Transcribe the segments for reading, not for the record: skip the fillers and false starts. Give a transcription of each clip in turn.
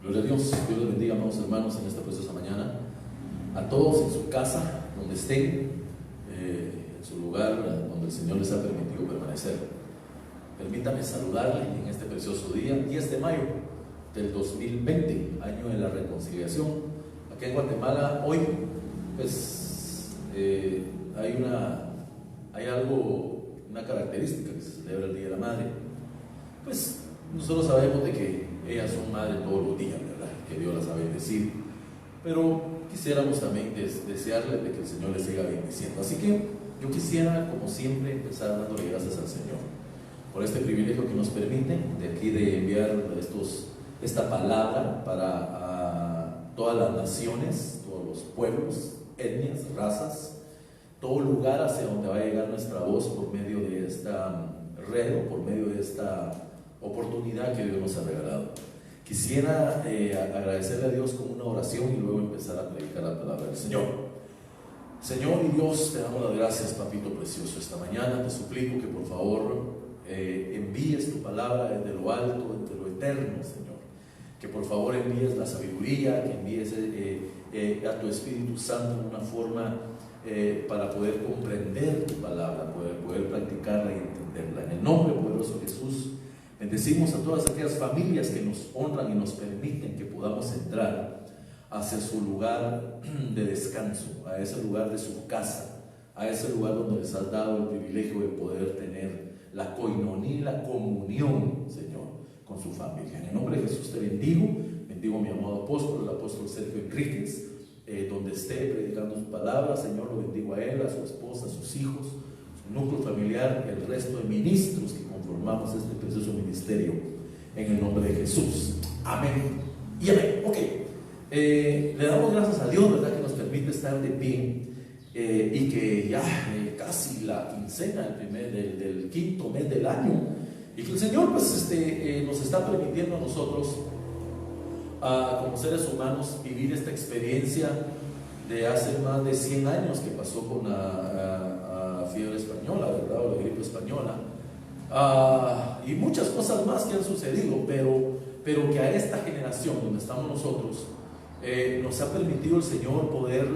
Gloria a Dios. Dios les bendiga, amados hermanos, en esta preciosa mañana. A todos en su casa, donde estén, en su lugar donde el Señor les ha permitido permanecer. Permítame saludarle en este precioso día, 10 de mayo del 2020, año de la reconciliación. Aquí en Guatemala, hoy, pues, hay una característica que se celebra el Día de la Madre. Pues, nosotros sabemos de que ellas son madres todos los días, ¿verdad? Que Dios las ha bendecido. Pero quisiéramos también desearle de que el Señor les siga bendiciendo. Así que yo quisiera, como siempre, empezar dándole gracias al Señor por este privilegio que nos permite de aquí de enviar esta palabra para todas las naciones, todos los pueblos, etnias, razas, todo lugar hacia donde va a llegar nuestra voz por medio de esta red o por medio de esta oportunidad que Dios nos ha regalado. Quisiera agradecerle a Dios con una oración y luego empezar a predicar la palabra del Señor. Señor y Dios, te damos las gracias, papito precioso, esta mañana. Te suplico que por favor envíes tu palabra desde lo alto, desde lo eterno, Señor. Que por favor envíes la sabiduría, que envíes a tu Espíritu Santo en una forma para poder comprender tu palabra, poder practicarla y entenderla. En el nombre poderoso de Jesús, bendecimos a todas aquellas familias que nos honran y nos permiten que podamos entrar hacia su lugar de descanso, a ese lugar de su casa, a ese lugar donde les has dado el privilegio de poder tener la coinonía, la comunión, Señor, con su familia. En el nombre de Jesús te bendigo a mi amado apóstol, el apóstol Sergio Enríquez, donde esté predicando su palabra. Señor, lo bendigo a él, a su esposa, a sus hijos, su núcleo familiar, el resto de ministros que conformamos este precioso ministerio, en el nombre de Jesús. Amén y amén. Ok, le damos gracias a Dios, ¿verdad?, que nos permite estar de pie y que ya casi la quincena del quinto mes del año, y que el Señor pues nos está permitiendo a nosotros como seres humanos vivir esta experiencia de hace más de 100 años que pasó con la fiebre española, ¿verdad?, o la gripe española, y muchas cosas más que han sucedido, pero que a esta generación donde estamos nosotros nos ha permitido el Señor poder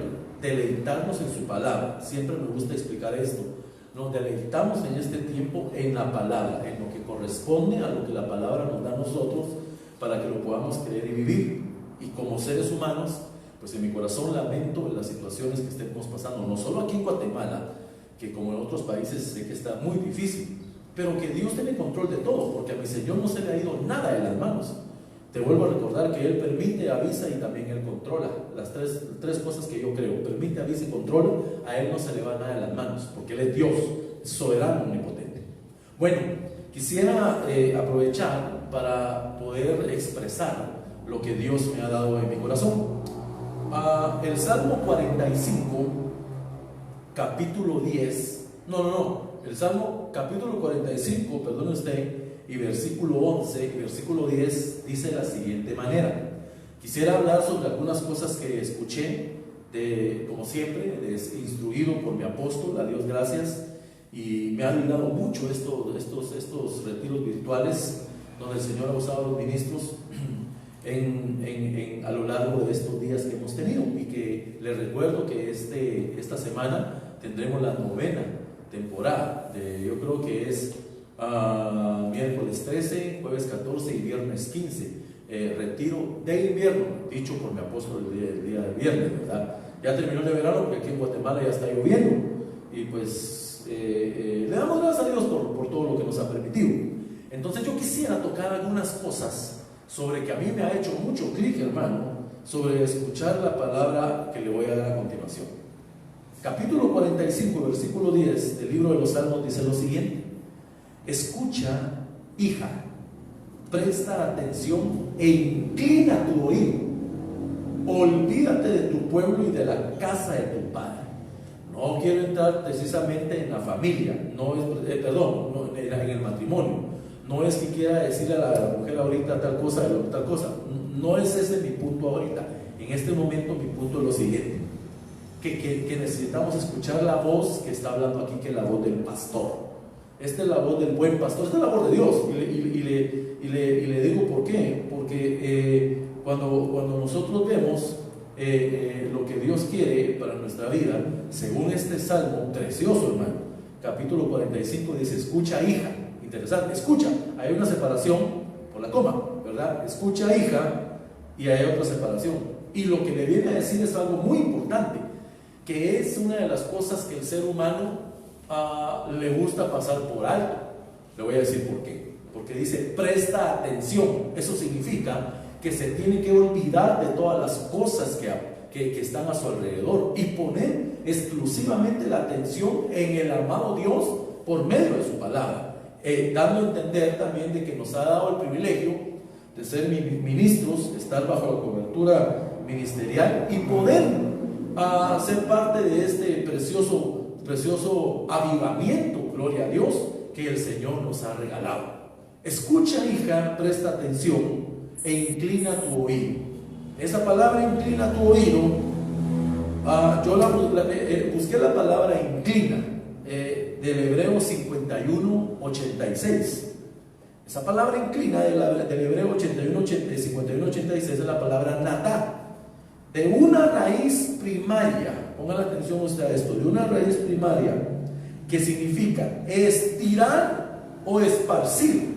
deleitarnos en su palabra. Siempre me gusta explicar esto: nos deleitamos en este tiempo en la palabra, en lo que corresponde a lo que la palabra nos da a nosotros, para que lo podamos creer y vivir. Y como seres humanos, pues en mi corazón lamento las situaciones que estemos pasando, no solo aquí en Guatemala, que como en otros países sé que está muy difícil, pero que Dios tiene control de todo, porque a mi Señor no se le ha ido nada de las manos. Te vuelvo a recordar que Él permite, avisa y también Él controla. Las tres cosas que yo creo: permite, avisa y controla. A Él no se le va nada de las manos, porque Él es Dios, soberano, omnipotente. Bueno, quisiera aprovechar para poder expresar lo que Dios me ha dado en mi corazón. El Salmo 45, capítulo 10, el Salmo capítulo 45, perdón usted, y versículo 11 y versículo 10 dice de la siguiente manera. Quisiera hablar sobre algunas cosas que escuché, como siempre, instruido por mi apóstol, a Dios gracias, y me ha ayudado mucho estos retiros virtuales donde el Señor ha usado a los ministros a lo largo de estos días que hemos tenido. Y que les recuerdo que esta semana tendremos la 9ª temporada, yo creo que es miércoles 13, jueves 14 y viernes 15, retiro de invierno, dicho por mi apóstol el día de viernes, ¿verdad? Ya terminó el de verano, porque aquí en Guatemala ya está lloviendo, y pues le damos gracias a Dios por todo lo que nos ha permitido. Entonces yo quisiera tocar algunas cosas sobre que a mí me ha hecho mucho clic, hermano, sobre escuchar la palabra que le voy a dar a continuación. Capítulo 45, versículo 10 del libro de los Salmos dice lo siguiente: escucha, hija, presta atención e inclina tu oído, olvídate de tu pueblo y de la casa de tu padre. No quiero entrar precisamente en la familia, en el matrimonio. No es que quiera decirle a la mujer ahorita tal cosa, tal cosa. No es ese mi punto ahorita. En este momento mi punto es lo siguiente: que necesitamos escuchar la voz que está hablando aquí, que es la voz del pastor. Esta es la voz del buen pastor, esta es la voz de Dios. Y le digo por qué. Porque cuando nosotros vemos lo que Dios quiere para nuestra vida, según este salmo precioso, hermano, capítulo 45, dice: escucha, hija. Interesante, escucha. Hay una separación por la coma, ¿verdad? Escucha, hija, y hay otra separación. Y lo que le viene a decir es algo muy importante, que es una de las cosas que el ser humano le gusta pasar por alto. Le voy a decir por qué. Porque dice: presta atención. Eso significa que se tiene que olvidar de todas las cosas que están a su alrededor y poner exclusivamente la atención en el amado Dios por medio de su palabra, dando a entender también de que nos ha dado el privilegio de ser ministros, estar bajo la cobertura ministerial y poder ser parte de este precioso avivamiento, gloria a Dios, que el Señor nos ha regalado. Escucha, hija, presta atención e inclina tu oído. Esa palabra inclina tu oído, yo busqué la palabra inclina del hebreo 51:86. Esa palabra inclina del hebreo 51:86 es la palabra natá, de una raíz primaria. Pongan atención usted a esto: de una raíz primaria que significa estirar o esparcir,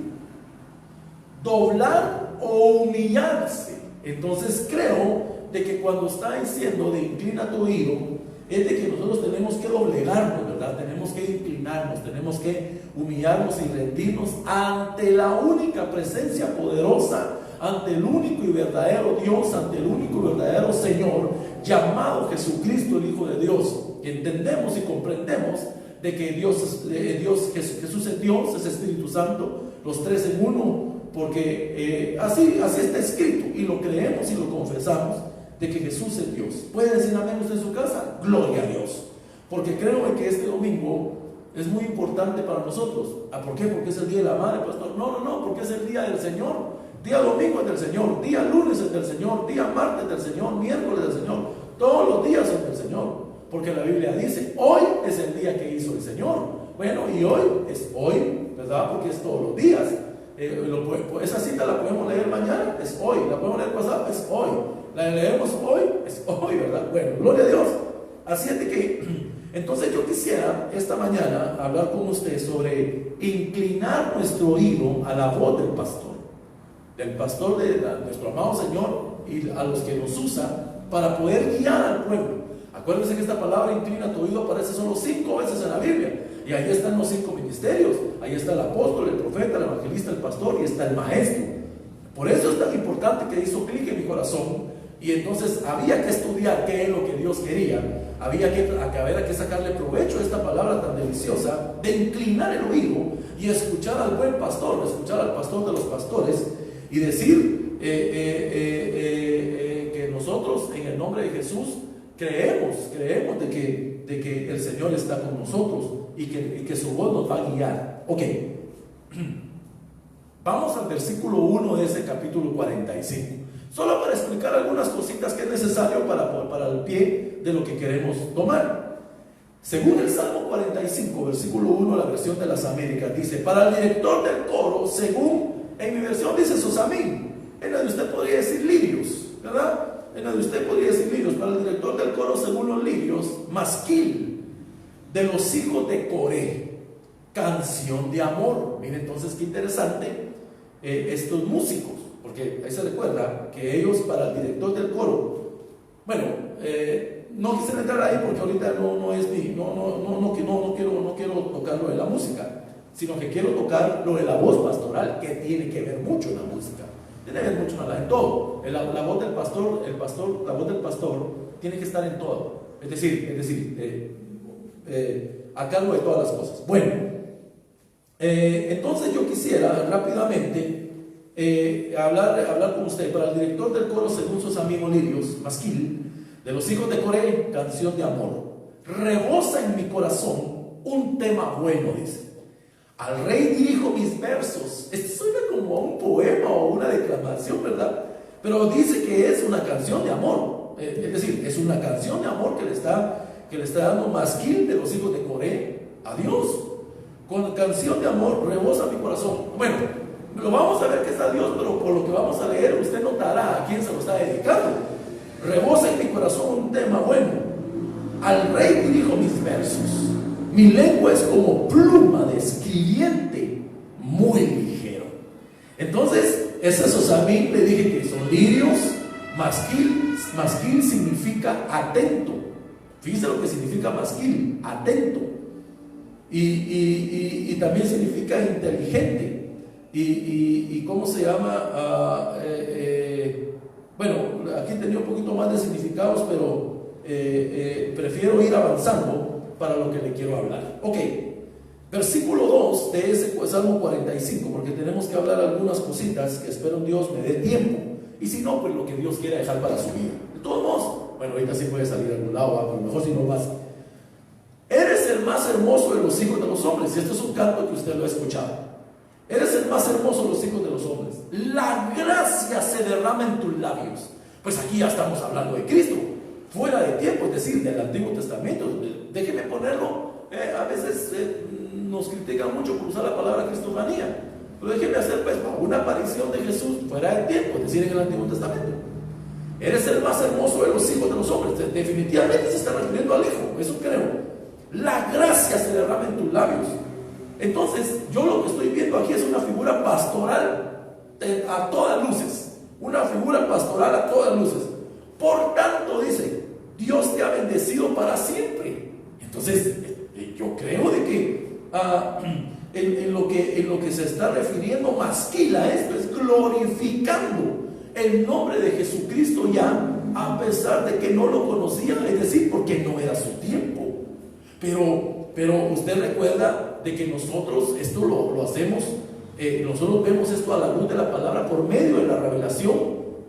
doblar o humillarse. Entonces creo de que cuando está diciendo de inclina tu oído, es de que nosotros tenemos que doblegarnos, ¿verdad? Tenemos que inclinarnos, tenemos que humillarnos y rendirnos ante la única presencia poderosa, ante el único y verdadero Dios, ante el único y verdadero Señor, llamado Jesucristo, el Hijo de Dios. Entendemos y comprendemos de que Jesús es Dios, es Espíritu Santo, los tres en uno, porque así está escrito, y lo creemos y lo confesamos, de que Jesús es Dios. ¿Puede decir amén usted en su casa? Gloria a Dios. Porque creo que este domingo es muy importante para nosotros. ¿Por qué? Porque es el día de la madre, pastor. No, porque es el día del Señor. Día domingo es del Señor, día lunes es del Señor, día martes es del Señor, miércoles es del Señor. Todos los días son del Señor. Porque la Biblia dice: hoy es el día que hizo el Señor. Bueno, y hoy es hoy, ¿verdad? Porque es todos los días. Esa cita la podemos leer mañana, es hoy. La podemos leer pasado, es hoy. La leemos hoy, es hoy, ¿verdad? Bueno, gloria a Dios. Así es de que, entonces yo quisiera esta mañana hablar con usted sobre inclinar nuestro oído a la voz del pastor de nuestro amado Señor, y a los que nos usa para poder guiar al pueblo. Acuérdense que esta palabra inclina tu oído aparece solo 5 veces en la Biblia, y ahí están los 5 ministerios. Ahí está el apóstol, el profeta, el evangelista, el pastor, y está el maestro. Por eso es tan importante que hizo clic en mi corazón. Y entonces había que estudiar qué es lo que Dios quería. Había que sacarle provecho a esta palabra tan deliciosa de inclinar el oído y escuchar al buen pastor, escuchar al pastor de los pastores, y decir que nosotros en el nombre de Jesús creemos de que el Señor está con nosotros y que su voz nos va a guiar. Ok, vamos al versículo 1 de ese capítulo 45. Solo para explicar algunas cositas que es necesario para el pie de lo que queremos tomar. Según el Salmo 45, versículo 1, la versión de las Américas, dice: para el director del coro, según en mi versión dice Sosamín, en la de usted podría decir lirios, ¿verdad? En la de usted podría decir lirios. Para el director del coro, según los lirios, masquil, de los hijos de Coré, canción de amor. Miren entonces qué interesante estos músicos. Porque ahí se recuerda que ellos, para el director del coro, bueno, no quisiera entrar ahí porque ahorita no quiero tocar lo de la música, sino que quiero tocar lo de la voz pastoral, que tiene que ver mucho en la música, tiene que ver mucho en todo. La voz del pastor, la voz del pastor tiene que estar en todo, es decir, a cargo de todas las cosas. Bueno, entonces yo quisiera rápidamente hablar con usted. Para el director del coro, según sus amigos lirios, masquil, de los hijos de Coré, canción de amor. Rebosa en mi corazón un tema bueno, dice. Al rey dirijo mis versos. Esto suena como a un poema o una declamación, ¿verdad? Pero dice que es una canción de amor. Es decir, es una canción de amor que le está dando masquil de los hijos de Coré a Dios. Con canción de amor rebosa mi corazón. Bueno, Lo vamos a ver que es a Dios, pero por lo que vamos a leer, usted notará a quién se lo está dedicando. Rebosa en mi corazón un tema bueno. Al rey dirijo mis versos. Mi lengua es como pluma de escribiente, muy ligero. Entonces, esos a mí le dije que son lirios. Masquil significa atento. Fíjense lo que significa masquil, atento. Y también significa inteligente. Y ¿cómo se llama? Bueno, aquí tenía un poquito más de significados, pero prefiero ir avanzando para lo que le quiero hablar. Ok, versículo 2 de ese Salmo 45, porque tenemos que hablar algunas cositas que espero Dios me dé tiempo. Y si no, pues lo que Dios quiera dejar para su vida. De todos modos, bueno, ahorita sí puede salir a algún lado, pero mejor si no vas. Eres el más hermoso de los hijos de los hombres. Y esto es un canto que usted lo ha escuchado. Eres el más hermoso de los hijos de los hombres. La gracia se derrama en tus labios. Pues aquí ya estamos hablando de Cristo, fuera de tiempo, es decir, del Antiguo Testamento. Déjeme ponerlo. A veces nos critican mucho por usar la palabra cristofanía, pero déjeme hacer pues una aparición de Jesús fuera de tiempo, es decir, en el Antiguo Testamento. Eres el más hermoso de los hijos de los hombres. Definitivamente se está refiriendo al Hijo, eso creo. La gracia se derrama en tus labios. Entonces, yo lo que estoy viendo aquí es una figura pastoral a todas luces. Una figura pastoral a todas luces. Por tanto, dice, Dios te ha bendecido para siempre. Entonces, yo creo de que en lo que se está refiriendo masquila esto es glorificando el nombre de Jesucristo ya, a pesar de que no lo conocían, es decir, porque no era su tiempo. Pero usted recuerda de que nosotros esto lo hacemos, nosotros vemos esto a la luz de la palabra por medio de la revelación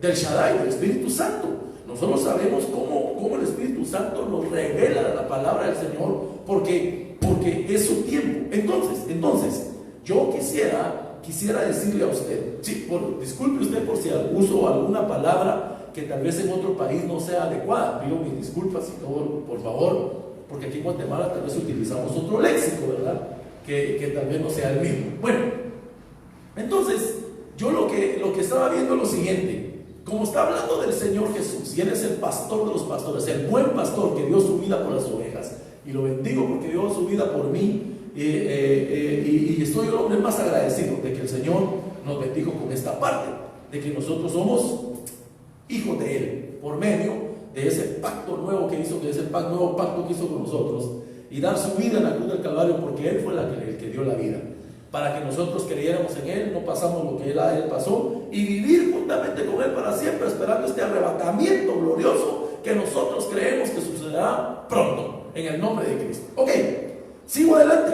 del Shaddai, del Espíritu Santo. Nosotros sabemos cómo el Espíritu Santo nos revela la palabra del Señor, porque es su tiempo. Entonces yo quisiera decirle a usted, sí, disculpe usted por si uso alguna palabra que tal vez en otro país no sea adecuada, pido mis disculpas y todo, por favor, porque aquí en Guatemala tal vez utilizamos otro léxico, ¿verdad? Que tal vez no sea el mismo. Bueno, entonces yo lo que estaba viendo es lo siguiente. Como está hablando del Señor Jesús, y Él es el pastor de los pastores, el buen pastor que dio su vida por las ovejas, y lo bendigo porque dio su vida por mí, y estoy el hombre más agradecido de que el Señor nos bendijo con esta parte, de que nosotros somos hijos de Él, por medio de ese pacto nuevo que hizo, nuevo pacto que hizo con nosotros, y dar su vida en la cruz del Calvario, porque Él fue el que dio la vida, para que nosotros creyéramos en Él, no pasamos lo que Él pasó, y vivir juntamente con Él para siempre, esperando este arrebatamiento glorioso que nosotros creemos que sucederá pronto, en el nombre de Cristo. Ok, sigo adelante.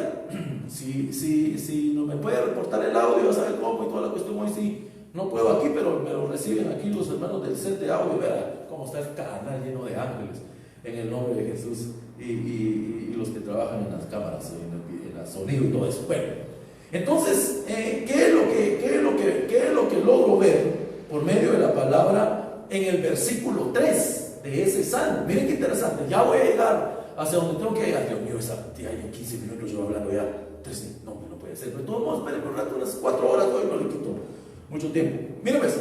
Si no me puede reportar el audio, ya sabe cómo y toda la cuestión. Hoy sí no puedo aquí, pero me lo reciben aquí los hermanos del set de audio. Verá cómo está el canal lleno de ángeles en el nombre de Jesús, y los que trabajan en las cámaras, en el sonido y todo eso. Bueno, entonces, ¿qué es lo que logro ver por medio de la palabra en el versículo 3 de ese salmo? Miren qué interesante. Ya voy a llegar hacia donde tengo que llegar. Dios mío, ya hay 15 minutos yo hablando ya. Entonces, no puede ser. Pero de todos modos, esperen un rato, unas 4 horas, hoy no le quito mucho tiempo. Miren pues,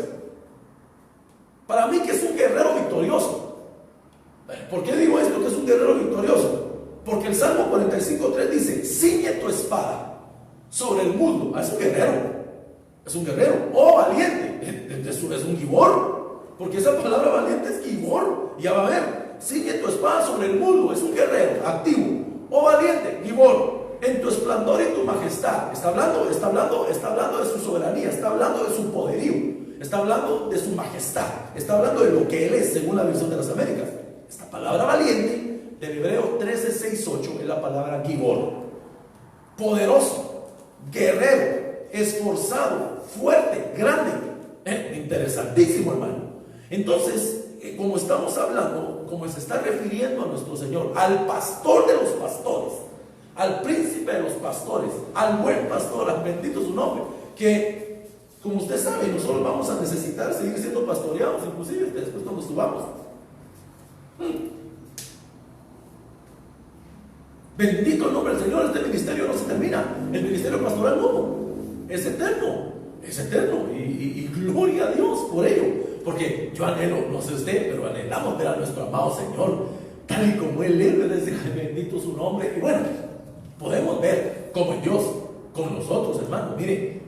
para mí que es un guerrero victorioso. ¿Por qué digo esto que es un guerrero victorioso? Porque el Salmo 45:3 dice: ciñe tu espada sobre el muslo. Es un guerrero, valiente, es un gibor, porque esa palabra valiente es gibor. Ya va a ver, ciñe tu espada sobre el muslo, es un guerrero activo, valiente, gibor, en tu esplendor y tu majestad. Está hablando de su soberanía, está hablando de su poderío, está hablando de su majestad, está hablando de lo que Él es según la visión de las Américas. Esta palabra valiente del Hebreo 13:6-8 es la palabra gibor, poderoso, guerrero, esforzado, fuerte, grande. Interesantísimo, hermano. Entonces, como estamos hablando, como se está refiriendo a nuestro Señor, al pastor de los pastores, al príncipe de los pastores, al buen pastor, al bendito su nombre, que como usted sabe, nosotros vamos a necesitar seguir siendo pastoreados, inclusive después cuando subamos. Bendito el nombre del Señor. Este ministerio no se termina. El ministerio pastoral no, es eterno. es eterno y gloria a Dios por ello. Porque yo anhelo, no sé usted, pero anhelamos ver a nuestro amado Señor tal y como Él es, decir, bendito su nombre. Y bueno, podemos ver como Dios, con nosotros, hermano. Mire,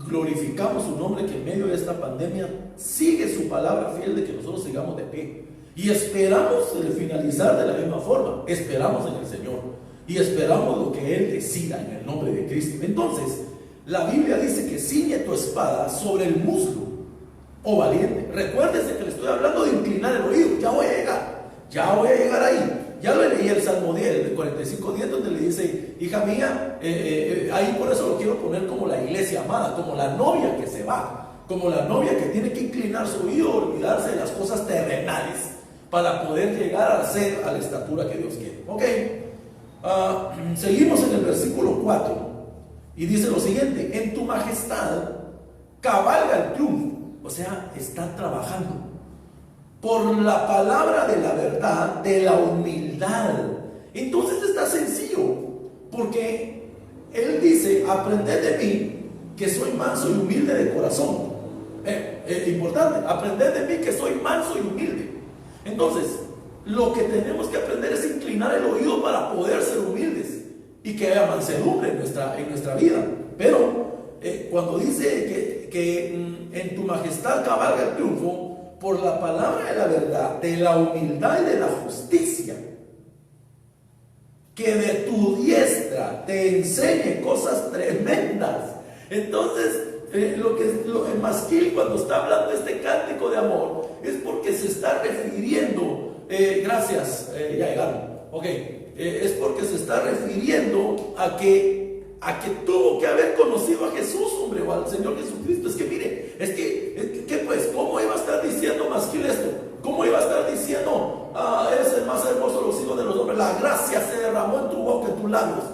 glorificamos su nombre, que en medio de esta pandemia sigue su palabra fiel de que nosotros sigamos de pie. Y esperamos el finalizar de la misma forma. Esperamos en el Señor y esperamos lo que Él decida en el nombre de Cristo. Entonces, la Biblia dice que ciñe tu espada sobre el muslo, oh valiente. Recuérdese que le estoy hablando de inclinar el oído. Ya voy a llegar ahí. Ya lo leí el Salmo 10, el 45:10, donde le dice: hija mía, ahí por eso lo quiero poner como la iglesia amada, como la novia que se va, como la novia que tiene que inclinar su oído, olvidarse de las cosas terrenales, para poder llegar a ser a la estatura que Dios quiere. Ok, seguimos en el versículo 4, y dice lo siguiente: en tu majestad cabalga el triunfo. O sea, está trabajando por la palabra de la verdad, de la humildad. Entonces está sencillo, porque Él dice: aprended de mí, que soy manso y humilde de corazón. Importante, aprended de mí, que soy manso y humilde. Entonces, lo que tenemos que aprender es inclinar el oído para poder ser humildes y que haya mansedumbre en nuestra vida. Pero cuando dice que en tu majestad cabalga el triunfo, por la palabra de la verdad, de la humildad y de la justicia, que de tu diestra te enseñe cosas tremendas. Entonces, el Masquil, cuando está hablando de este cántico de amor, es porque se está refiriendo, gracias, ya llegaron, ok, es porque se está refiriendo a que tuvo que haber conocido a Jesús, hombre, o al Señor Jesucristo. Es que mire, pues, ¿cómo iba a estar diciendo Masquil esto? ¿Cómo iba a estar diciendo: eres el más hermoso de los hijos de los hombres, la gracia se derramó en tu boca, en tus labios?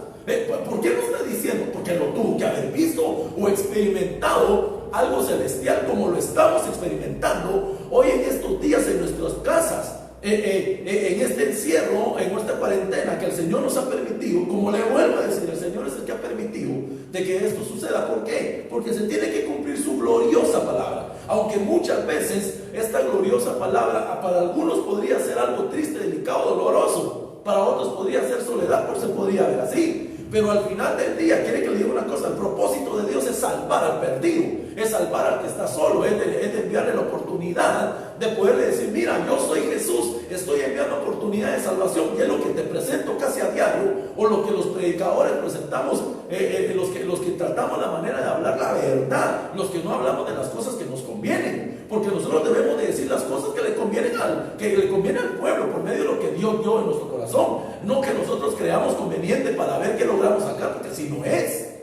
¿Por qué lo está diciendo? Porque lo tuvo que haber visto o experimentado algo celestial, como lo estamos experimentando hoy en estos días en nuestras casas. En este encierro, en nuestra cuarentena que el Señor nos ha permitido, como le vuelvo a decir, el Señor es el que ha permitido de que esto suceda. ¿Por qué? Porque se tiene que cumplir su gloriosa palabra. Aunque muchas veces esta gloriosa palabra para algunos podría ser algo triste, delicado, doloroso, para otros podría ser soledad, pues se podría ver así. Pero al final del día, quiere que le diga una cosa: el propósito de Dios es salvar al perdido, es salvar al que está solo, es de enviarle la oportunidad de poderle decir: mira, yo soy Jesús, estoy enviando oportunidad de salvación. Y es lo que te presento casi a diario, o lo que los predicadores presentamos, los que tratamos la manera de hablar la verdad, los que no hablamos de las cosas que nos convienen, porque nosotros debemos de decir las cosas que le convienen al pueblo, por medio de lo que Dios dio en nuestro corazón, no que nosotros creamos conveniente para ver qué logramos acá, porque así no es.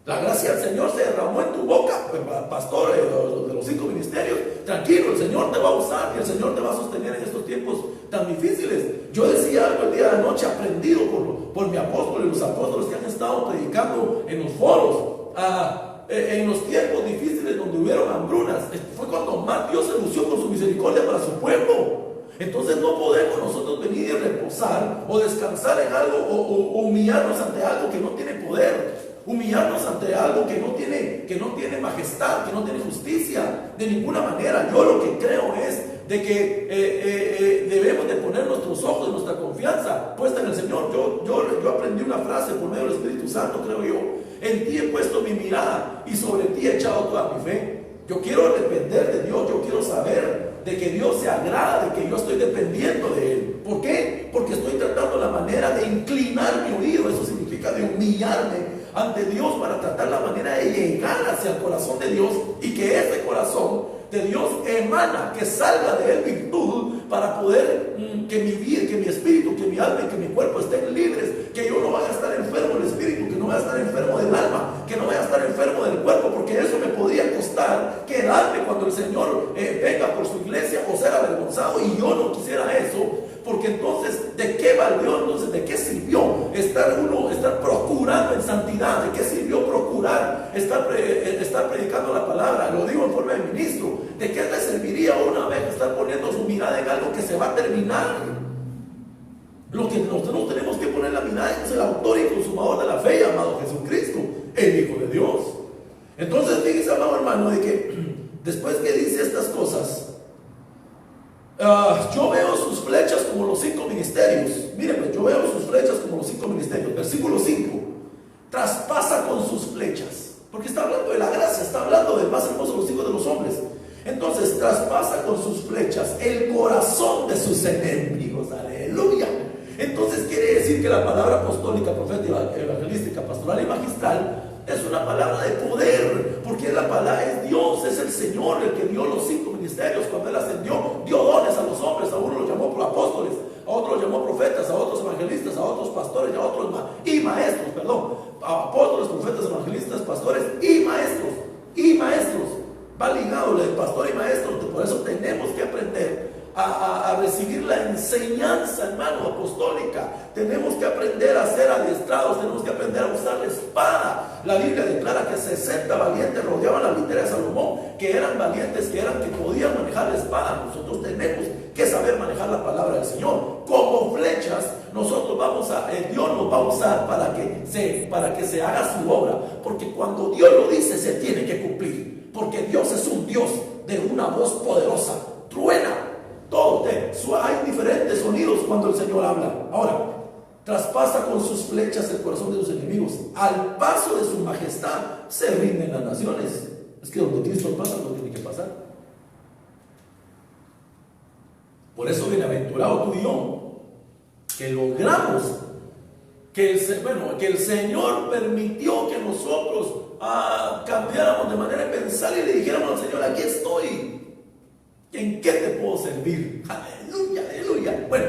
La gracia del Señor se derramó en tu boca, pastor de los 5 ministerios. Tranquilo, el Señor te va a usar y el Señor te va a sostener en estos tiempos tan difíciles. Yo decía algo el día de la noche, aprendido por mi apóstol y los apóstoles que han estado predicando en los foros. En los tiempos difíciles donde hubieron hambrunas, fue cuando más Dios se lució con su misericordia para su pueblo. Entonces no podemos nosotros venir y reposar o descansar en algo o humillarnos ante algo que no tiene poder, humillarnos ante algo que no tiene majestad, que no tiene justicia, de ninguna manera. Yo lo que creo es de que debemos de poner nuestros ojos y nuestra confianza puesta en el Señor. Yo aprendí una frase por medio del Espíritu Santo, creo yo: en ti he puesto mi mirada y sobre ti he echado toda mi fe. Yo quiero depender de Dios, yo quiero saber de que Dios se agrada, de que yo estoy dependiendo de Él. ¿Por qué? Porque estoy tratando la manera de inclinar mi oído. Eso significa de humillarme ante Dios para tratar la manera de llegar hacia el corazón de Dios, y que ese corazón de Dios emana, que salga de Él virtud para poder que mi vida, que mi espíritu, que mi alma y que mi cuerpo estén libres, que yo no vaya a estar enfermo del espíritu, que no vaya a estar enfermo del alma, que no vaya a estar enfermo del cuerpo, porque eso me podría costar quedarme cuando el Señor venga por su iglesia o ser avergonzado, y yo no quisiera eso. Porque entonces, ¿de qué valió? Entonces, ¿de qué sirvió estar procurando en santidad? ¿De qué sirvió procurar estar predicando la palabra? Lo digo en forma de ministro. ¿De qué le serviría una vez estar poniendo su mirada en algo que se va a terminar? Lo que nosotros tenemos que poner la mirada es el autor y consumador de la fe, llamado Jesucristo, el Hijo de Dios. Entonces, fíjese, amado hermano, de que después que dice estas cosas, yo veo sus flechas como los 5 ministerios. Mire, pues yo veo sus flechas como los 5 ministerios. Versículo 5. Traspasa con sus flechas. Porque está hablando de la gracia, está hablando del más hermoso de los hijos de los hombres. Entonces, traspasa con sus flechas el corazón de sus enemigos. Aleluya. Entonces, quiere decir que la palabra apostólica, profética, evangelística, pastoral y magistral es una palabra de poder, porque la palabra es Dios, es el Señor el que dio los 5 ministerios. Cuando Él ascendió, dio dones a los hombres. A uno los llamó por apóstoles, a otros los llamó profetas, a otros evangelistas, a otros pastores, a otros maestros, a apóstoles, profetas, evangelistas, pastores y maestros. Va ligado el pastor y maestro. Por eso tenemos que aprender a recibir la enseñanza, hermano, apostólica. Tenemos que aprender a ser adiestrados, tenemos que aprender a usar la espada. La Biblia declara que 60 valientes rodeaban la litera de Salomón, que eran valientes, que podían manejar la espada. Nosotros tenemos que saber manejar la palabra del Señor. Como flechas, nosotros Dios nos va a usar para que se haga su obra, porque cuando Dios lo dice, se tiene que cumplir, porque Dios es un Dios de una voz poderosa, truena. Hay diferentes sonidos cuando el Señor habla. Ahora, traspasa con sus flechas el corazón de sus enemigos. Al paso de su majestad se rinden las naciones. Es que donde Cristo pasa, no tiene que pasar. Por eso, bienaventurado tú y yo, que logramos que el Señor permitió que nosotros cambiáramos de manera de pensar y le dijéramos al Señor: aquí estoy. ¿En qué te puedo servir? Aleluya, aleluya. Bueno,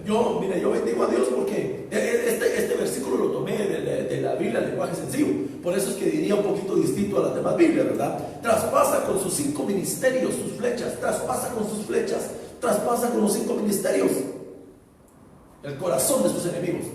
yo bendigo a Dios porque este versículo lo tomé de la Biblia, el lenguaje sencillo. Por eso es que diría un poquito distinto a las demás Biblias, ¿verdad? Traspasa con sus 5 ministerios sus flechas. Traspasa con sus flechas. Traspasa con los 5 ministerios el corazón de sus enemigos.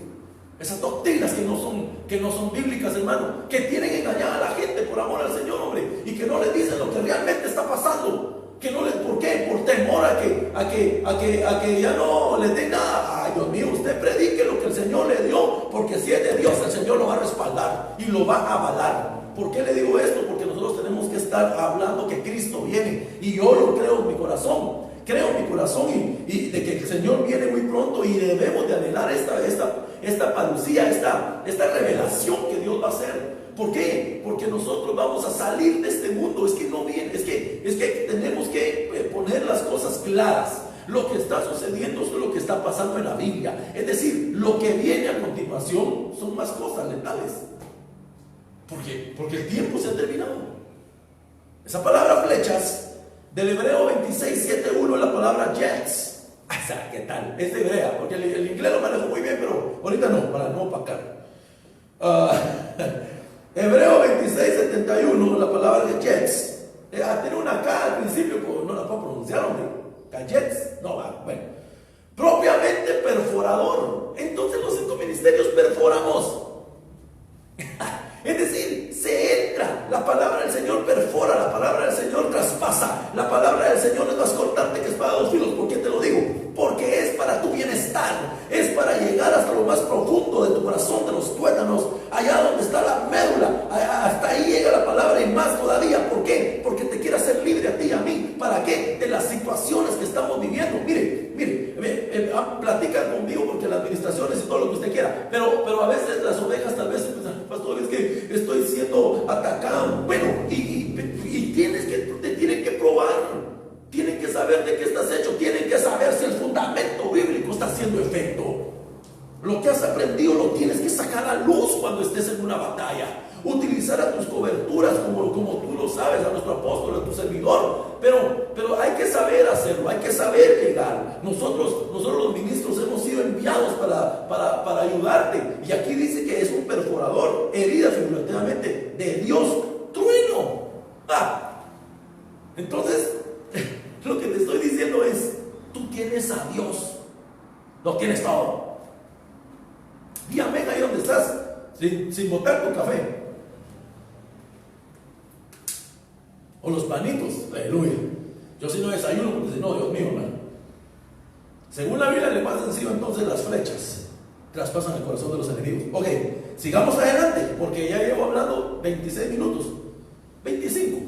Esas doctrinas que no son bíblicas, hermano, que tienen engañada a la gente por amor al Señor, hombre, y que no les dicen lo que realmente está pasando. Que no les, ¿por qué? Por temor a que ya no les den nada. Ay, Dios mío, usted predique lo que el Señor le dio, porque si es de Dios, el Señor lo va a respaldar y lo va a avalar. ¿Por qué le digo esto? Porque nosotros tenemos que estar hablando que Cristo viene, y yo lo creo en mi corazón. Creo en mi corazón y de que el Señor viene muy pronto, y debemos de anhelar esta parucía, esta revelación que Dios va a hacer. ¿Por qué? Porque nosotros vamos a salir de este mundo. Es que no viene, es que tenemos que poner las cosas claras. Lo que está sucediendo es lo que está pasando en la Biblia. Es decir, lo que viene a continuación son más cosas letales. Porque el tiempo se ha terminado. Esa palabra flechas, del hebreo 26:7:1, la palabra jets. ¿Qué tal? Es de hebrea, porque el inglés lo manejo muy bien, pero ahorita no, para no opacar. Hebreo 26:71, la palabra de jets. Tiene una K al principio, pues no la puedo pronunciar, hombre. Jets, no va, bueno. Propiamente perforador. Entonces los 5 ministerios perforamos. Es decir, se entra. La palabra del Señor perfora, la palabra del Señor traspasa. La palabra del Señor es más cortante que espada de 2 filos. ¿Por qué te lo digo? Porque es para tu bienestar, es para llegar hasta lo más profundo de tu corazón, de los tuétanos, allá donde está la médula. Hasta ahí llega la palabra, y más todavía. ¿Por qué? Porque te quiere hacer libre a ti y a mí. ¿Para qué? De las situaciones que estamos viviendo. Mire, platican conmigo, porque las administraciones y todo lo que usted quiera, pero a veces las ovejas tal vez, pastor, es que estoy siendo atacado. Bueno, y te tienen que probar. Tienen que saber de qué estás hecho. Tienen que saber si el fundamento bíblico está haciendo efecto. Lo que has aprendido lo tienes que sacar a luz cuando estés en una batalla. Utilizar a tus coberturas como tú lo sabes, a nuestro apóstol, a tu servidor. Pero hay que saber hacerlo, hay que saber llegar. Nosotros los ministros hemos sido enviados para ayudarte. Y aquí dice que es un perforador, herida figurativamente de Dios, trueno. Entonces, lo que te estoy diciendo es: tú tienes a Dios, lo tienes todo. Di amén ahí donde estás, sin botar tu café o los panitos. Aleluya. Yo si no desayuno, porque si no, Dios mío, hermano. Según la Biblia, le más sencillo, entonces las flechas traspasan el corazón de los enemigos. Ok, sigamos adelante, porque ya llevo hablando 26 minutos. 25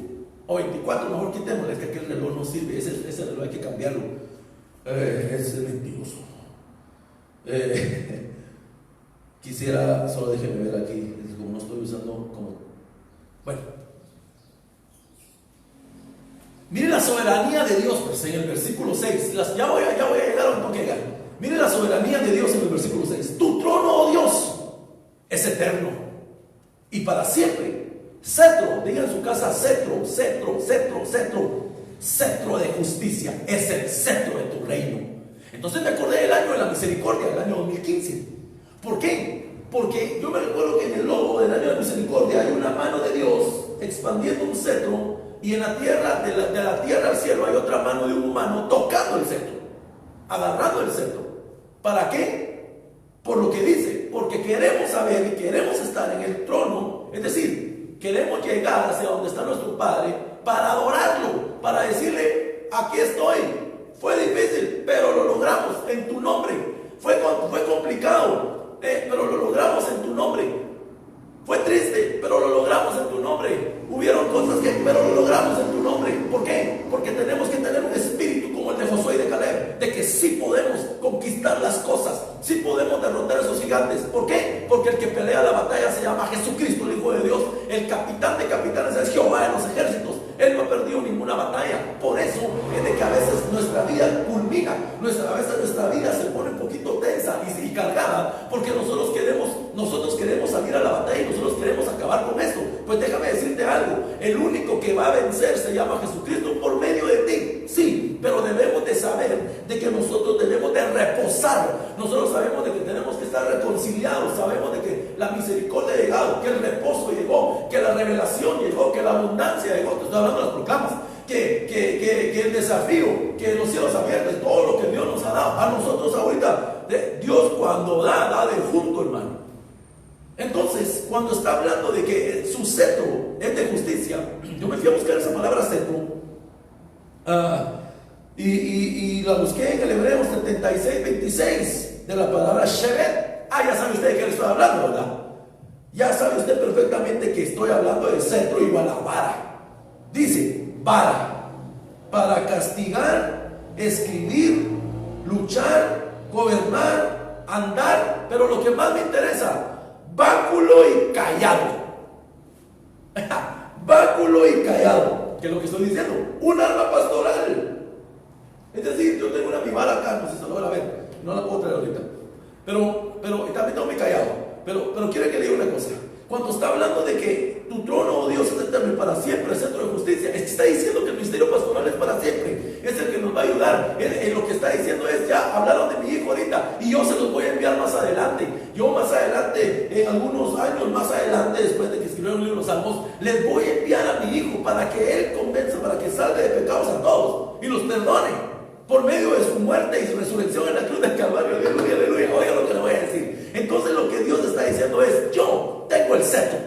o 24, mejor quitémosle, es que aquel reloj no sirve, ese reloj hay que cambiarlo. Es mentiroso. Quisiera, solo déjenme ver aquí, como no estoy usando como... Bueno. Mire la soberanía de Dios, pues, en el versículo 6. Ya voy a llegar a donde tengo que llegar. Mire la soberanía de Dios en el versículo 6. Tu trono, oh Dios, es eterno y para siempre. Cetro, diga en su casa cetro, cetro, cetro, cetro. Cetro de justicia, es el cetro de tu reino. Entonces me acordé del año de la misericordia, el año 2015. ¿Por qué? Porque yo me recuerdo que en el logo del año de la misericordia hay una mano de Dios expandiendo un cetro, y en la tierra, de la tierra al cielo, hay otra mano de un humano tocando el cetro, agarrando el cetro. ¿Para qué? Por lo que dice, porque queremos saber y queremos estar en el trono, es decir, queremos llegar hacia donde está nuestro Padre para adorarlo, para decirle, aquí estoy. Fue difícil, pero lo logramos en tu nombre. Fue complicado, pero lo logramos en tu nombre. Fue triste, pero lo logramos en tu nombre. Hubieron cosas pero lo logramos en tu nombre. ¿Por qué? Porque tenemos que tener un espíritu como el de Josué y de Caleb, de que sí podemos conquistar las cosas, sí podemos derrotar a esos gigantes. ¿Por qué? Porque el que pelea la batalla se llama Jesucristo, el Hijo de Dios. El capitán de capitanes es Jehová de los ejércitos. Él no ha perdido ninguna batalla. Por eso es de que a veces nuestra vida culmina, a veces nuestra vida se pone un poquito tensa y cargada, porque nosotros queremos salir a la batalla y nosotros queremos acabar con esto. Pues déjame decirte algo, el único que va a vencer se llama Jesucristo por medio de ti. Sí, pero debemos de saber de que nosotros debemos de reposar. Nosotros sabemos de que tenemos que estar reconciliados, sabemos de que la misericordia ha llegado, que el reposo llegó, que la revelación llegó, que la abundancia llegó. Te estoy hablando de las proclamas, que el desafío, que los cielos abiertos, todo lo que Dios nos ha dado a nosotros ahorita. Dios cuando da de junto, hermano. Entonces, cuando está hablando de que su cetro es de justicia, yo me fui a buscar esa palabra cetro y la busqué en el Hebreo 76:26 de la palabra Shevet. Ya sabe usted de qué le estoy hablando, ¿verdad? Ya sabe usted perfectamente que estoy hablando del cetro igual a vara. Dice, vara, para castigar, escribir, luchar, gobernar, andar, pero lo que más me interesa, báculo y callado. Báculo y callado. ¿Qué es lo que estoy diciendo? Un arma pastoral. Es decir, yo tengo mi vara acá, no sé si se logra ver, no la puedo traer ahorita. Pero también tengo mi callado. Pero quiero que le diga una cosa. Cuando está hablando de que tu trono, oh Dios, es eterno y para siempre, centro de justicia, está diciendo que el ministerio pastoral es para siempre. Es el que nos va a ayudar. Lo que está diciendo es, ya hablaron de mi hijo ahorita y yo se los voy a enviar más adelante. Yo más adelante, en algunos años más adelante, después de que escribieron el libro de los Salmos, les voy a enviar a mi hijo para que él convenza, para que salga de pecados a todos y los perdone por medio de su muerte y su resurrección en la cruz del Calvario. Aleluya, aleluya. Oiga lo que le voy a decir. Entonces lo que Dios está diciendo es, yo tengo el cetro,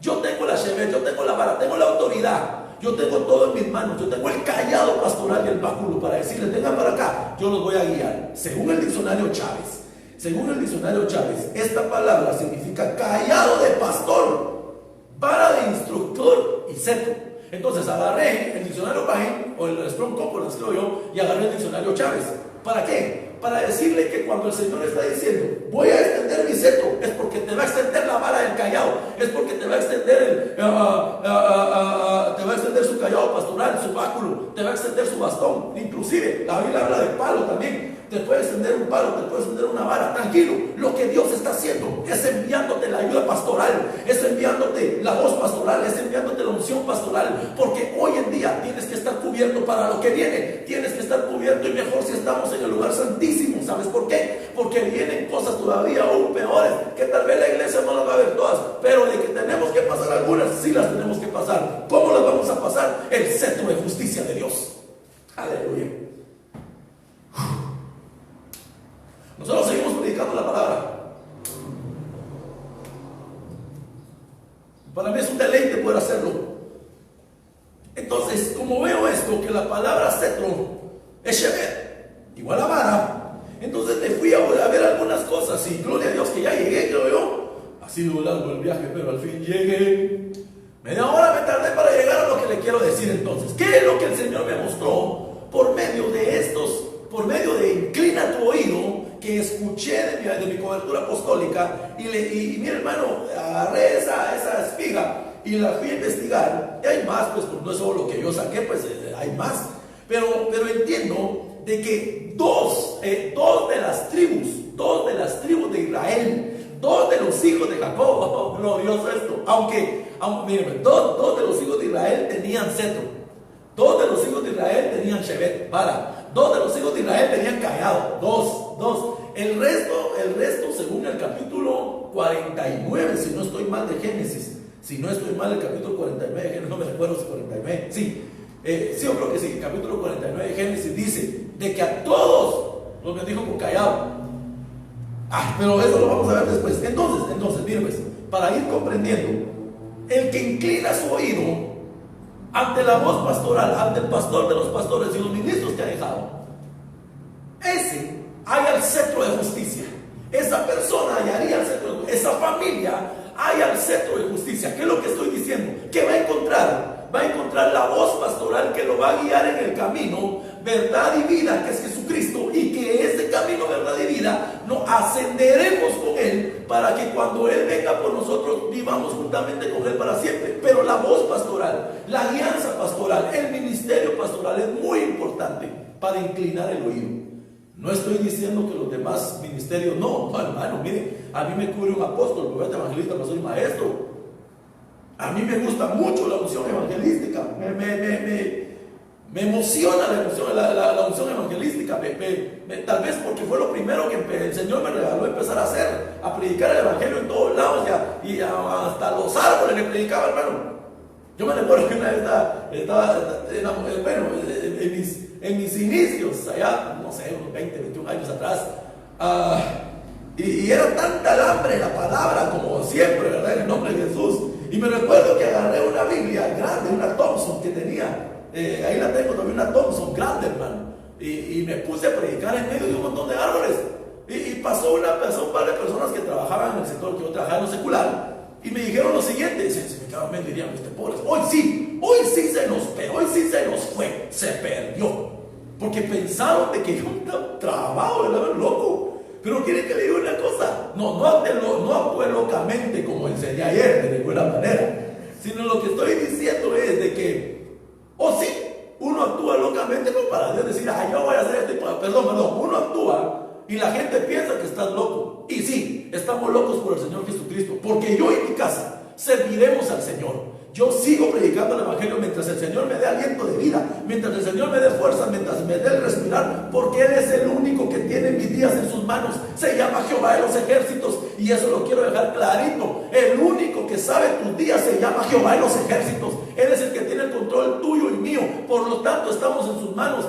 yo tengo la shevet, yo tengo la vara, tengo la autoridad, yo tengo todo en mis manos, yo tengo el callado pastoral y el báculo para decirles, vengan para acá, yo los voy a guiar. Según el diccionario Chávez, esta palabra significa callado de pastor, vara de instructor y cetro. Entonces agarré el diccionario Pagen o el Strong Concordance, creo yo, y agarré el diccionario Chávez. ¿Para qué? Para decirle que cuando el Señor está diciendo, voy a extender mi cetro, es porque te va a extender la vara del callado, es porque te va a extender te va a extender su callado pastoral, su báculo, te va a extender su bastón. Inclusive la Biblia habla de palo también. Te puede extender un palo, te puede extender una vara. Tranquilo, lo que Dios está haciendo es enviándote la ayuda pastoral, es enviándote la voz pastoral, es enviándote la unción pastoral, porque hoy en día tienes que estar cubierto para lo que viene, tienes que estar cubierto, y mejor si estamos en el lugar santísimo. ¿Sabes por qué? Porque vienen cosas todavía aún peores, que tal vez la iglesia no las va a ver todas, pero de que tenemos que pasar algunas, sí las tenemos que pasar. ¿Cómo las vamos a pasar? El cetro de justicia de Dios. Aleluya. Nosotros seguimos predicando la palabra. Para mí es un deleite poder hacerlo. Entonces, como veo esto, que la palabra cetro es shevet, igual a vara, entonces me fui a ver algunas cosas y gloria a Dios que ya llegué, creo yo. Ha sido largo el viaje, pero al fin llegué. Media hora me tardé para llegar a lo que le quiero decir entonces. ¿Qué es lo que el Señor me mostró por medio de estos, por medio de inclina tu oído, que escuché de mi cobertura apostólica? Y mi hermano, agarré esa espiga y la fui a investigar. Y hay más, pues no es solo lo que yo saqué, pues hay más. Pero entiendo de que dos de las tribus de Israel, dos de los hijos de Jacob, glorioso esto, aunque mírenme, dos de los hijos de Israel tenían cetro, dos de los hijos de Israel tenían shevet, vara, dos de los hijos de Israel tenían callado, dos. El resto, según el capítulo 49, si no estoy mal de Génesis, el capítulo 49 de Génesis, no me recuerdo si 49, sí, yo creo que sí, el capítulo 49 de Génesis dice de que a todos los bendijo con callado. Pero eso lo vamos a ver después. Entonces, miren pues, para ir comprendiendo, el que inclina su oído ante la voz pastoral, ante el pastor de los pastores y los ministros que ha dejado, ese halla el cetro de justicia. Esa persona hallaría el cetro de justicia. Esa familia halla el cetro de justicia. ¿Qué es lo que estoy diciendo? ¿Qué va a encontrar? Va a encontrar la voz pastoral que lo va a guiar en el camino, verdad y vida, que es Jesucristo, y que ese camino, verdad y vida, nos ascenderemos con Él para que cuando Él venga por nosotros vivamos juntamente con Él para siempre. Pero la voz pastoral, la guianza pastoral, el ministerio pastoral es muy importante para inclinar el oído. No estoy diciendo que los demás ministerios no, hermano, mire, a mí me cubre un apóstol, profeta, evangelista, pastor y maestro. A mí me gusta mucho la unción evangelística, me emociona la unción evangelística, tal vez porque fue lo primero que el Señor me regaló empezar a hacer, a predicar el evangelio en todos lados y hasta los árboles le predicaba, hermano. Yo me recuerdo que una vez estaba en mis inicios, allá, no sé, unos 20, 21 años atrás, y era tanta el hambre de la palabra como siempre, ¿verdad? En el nombre de Jesús. Y me recuerdo que agarré una Biblia grande, una Thompson que tenía, ahí la tengo también, una Thompson grande, hermano, y me puse a predicar en medio de un montón de árboles. Y pasó un par de personas que trabajaban en el sector que yo trabajaba en lo secular, y me dijeron lo siguiente, se me quedaban viendo y dirían, pobres, hoy sí se nos fue, se perdió, porque pensaron de que yo estaba trabado, ¿verdad? Loco. Pero quieren que le diga una cosa, no actúe locamente como enseñé ayer de ninguna manera, sino lo que estoy diciendo es de que, uno actúa locamente como para Dios decir, yo voy a hacer esto, perdón, uno actúa y la gente piensa que estás loco, y sí, estamos locos por el Señor Jesucristo, porque yo y mi casa serviremos al Señor. Yo sigo predicando el evangelio mientras el Señor me dé aliento de vida, mientras el Señor me dé fuerza, mientras me dé el respirar, porque Él es el único que tiene mis días en sus manos. Se llama Jehová de los ejércitos, y eso lo quiero dejar clarito. El único que sabe tus días se llama Jehová de los ejércitos. Él es el que tiene el control tuyo y mío. Por lo tanto, estamos en sus manos.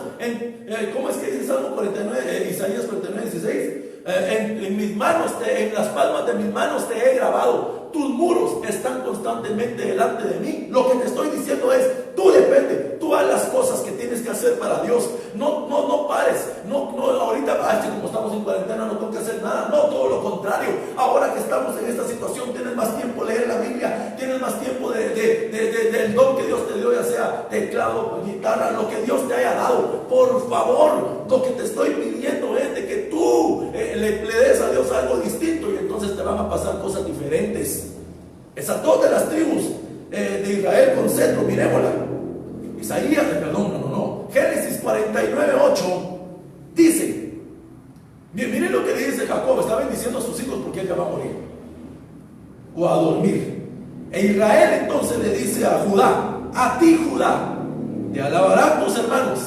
¿Cómo es que dice Salmo 49, Isaías 49, 16? En mis manos, en las palmas de mis manos te he grabado. Tus muros están constantemente delante de mí. Lo que te estoy diciendo es, tú depende, tú haz las cosas que tienes que hacer para Dios. No pares. No, ahorita, como estamos en cuarentena, no tengo que hacer nada. No, todo lo contrario. Ahora que estamos en esta situación, tienes más tiempo de leer la Biblia, tienes más tiempo del don que Dios te dio, ya sea teclado, guitarra, lo que Dios te haya dado. Por favor, lo que te estoy pidiendo es de que tú le des a Dios algo distinto, y entonces te van a pasar cosas diferentes. Esas dos de las tribus de Israel con cetro, miremosla. Génesis 49, 8 dice, miren lo que dice Jacob, está bendiciendo a sus hijos porque él ya va a morir o a dormir. E Israel entonces le dice a Judá, a ti Judá, te alabarán tus hermanos.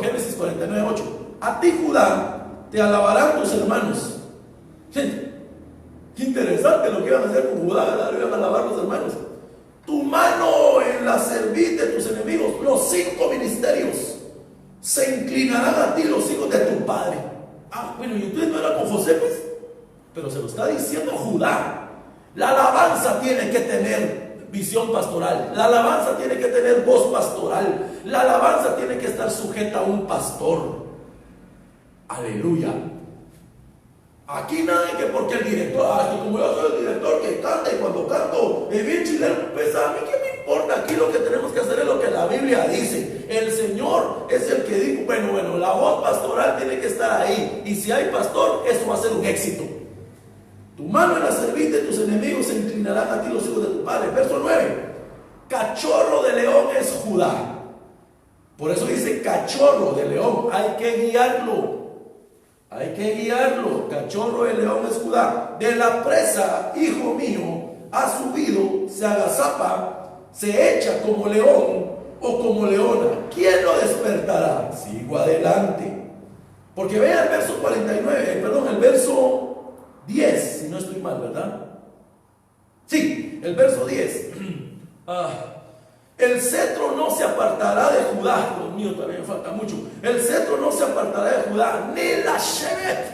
Génesis 49, 8. A ti Judá, te alabarán tus hermanos. Gente, qué interesante lo que iban a hacer con Judá, ¿verdad? Lo iban a alabar los hermanos. Tu mano en la cerviz de tus enemigos. Los 5 ministerios se inclinarán a ti, los hijos de tu padre. Bueno, y entonces no era con José, pues, pero se lo está diciendo Judá. La alabanza tiene que tener visión pastoral, la alabanza tiene que tener voz pastoral, la alabanza tiene que estar sujeta a un pastor. Aleluya. Aquí nadie que porque el director, que como yo soy el director que canta, y cuando canto es bien chileno, pues a mí que importa, aquí lo que tenemos que hacer es lo que la Biblia dice. El Señor es el que dijo, bueno, la voz pastoral tiene que estar ahí. Y si hay pastor, eso va a ser un éxito. Tu mano en la cerviz de tus enemigos se inclinarán a ti los hijos de tu padre. Verso 9. Cachorro de león es Judá. Por eso dice cachorro de león. Hay que guiarlo. Hay que guiarlo. Cachorro de león es Judá. De la presa, hijo mío, ha subido, se agazapa, se echa como león o como leona. ¿Quién lo despertará? Sigo adelante. Porque vea el verso 49, perdón, el verso 10, si no estoy mal, ¿verdad? Sí, el verso 10. El cetro no se apartará de Judá. Dios mío, todavía me falta mucho. El cetro no se apartará de Judá, ni la shevet,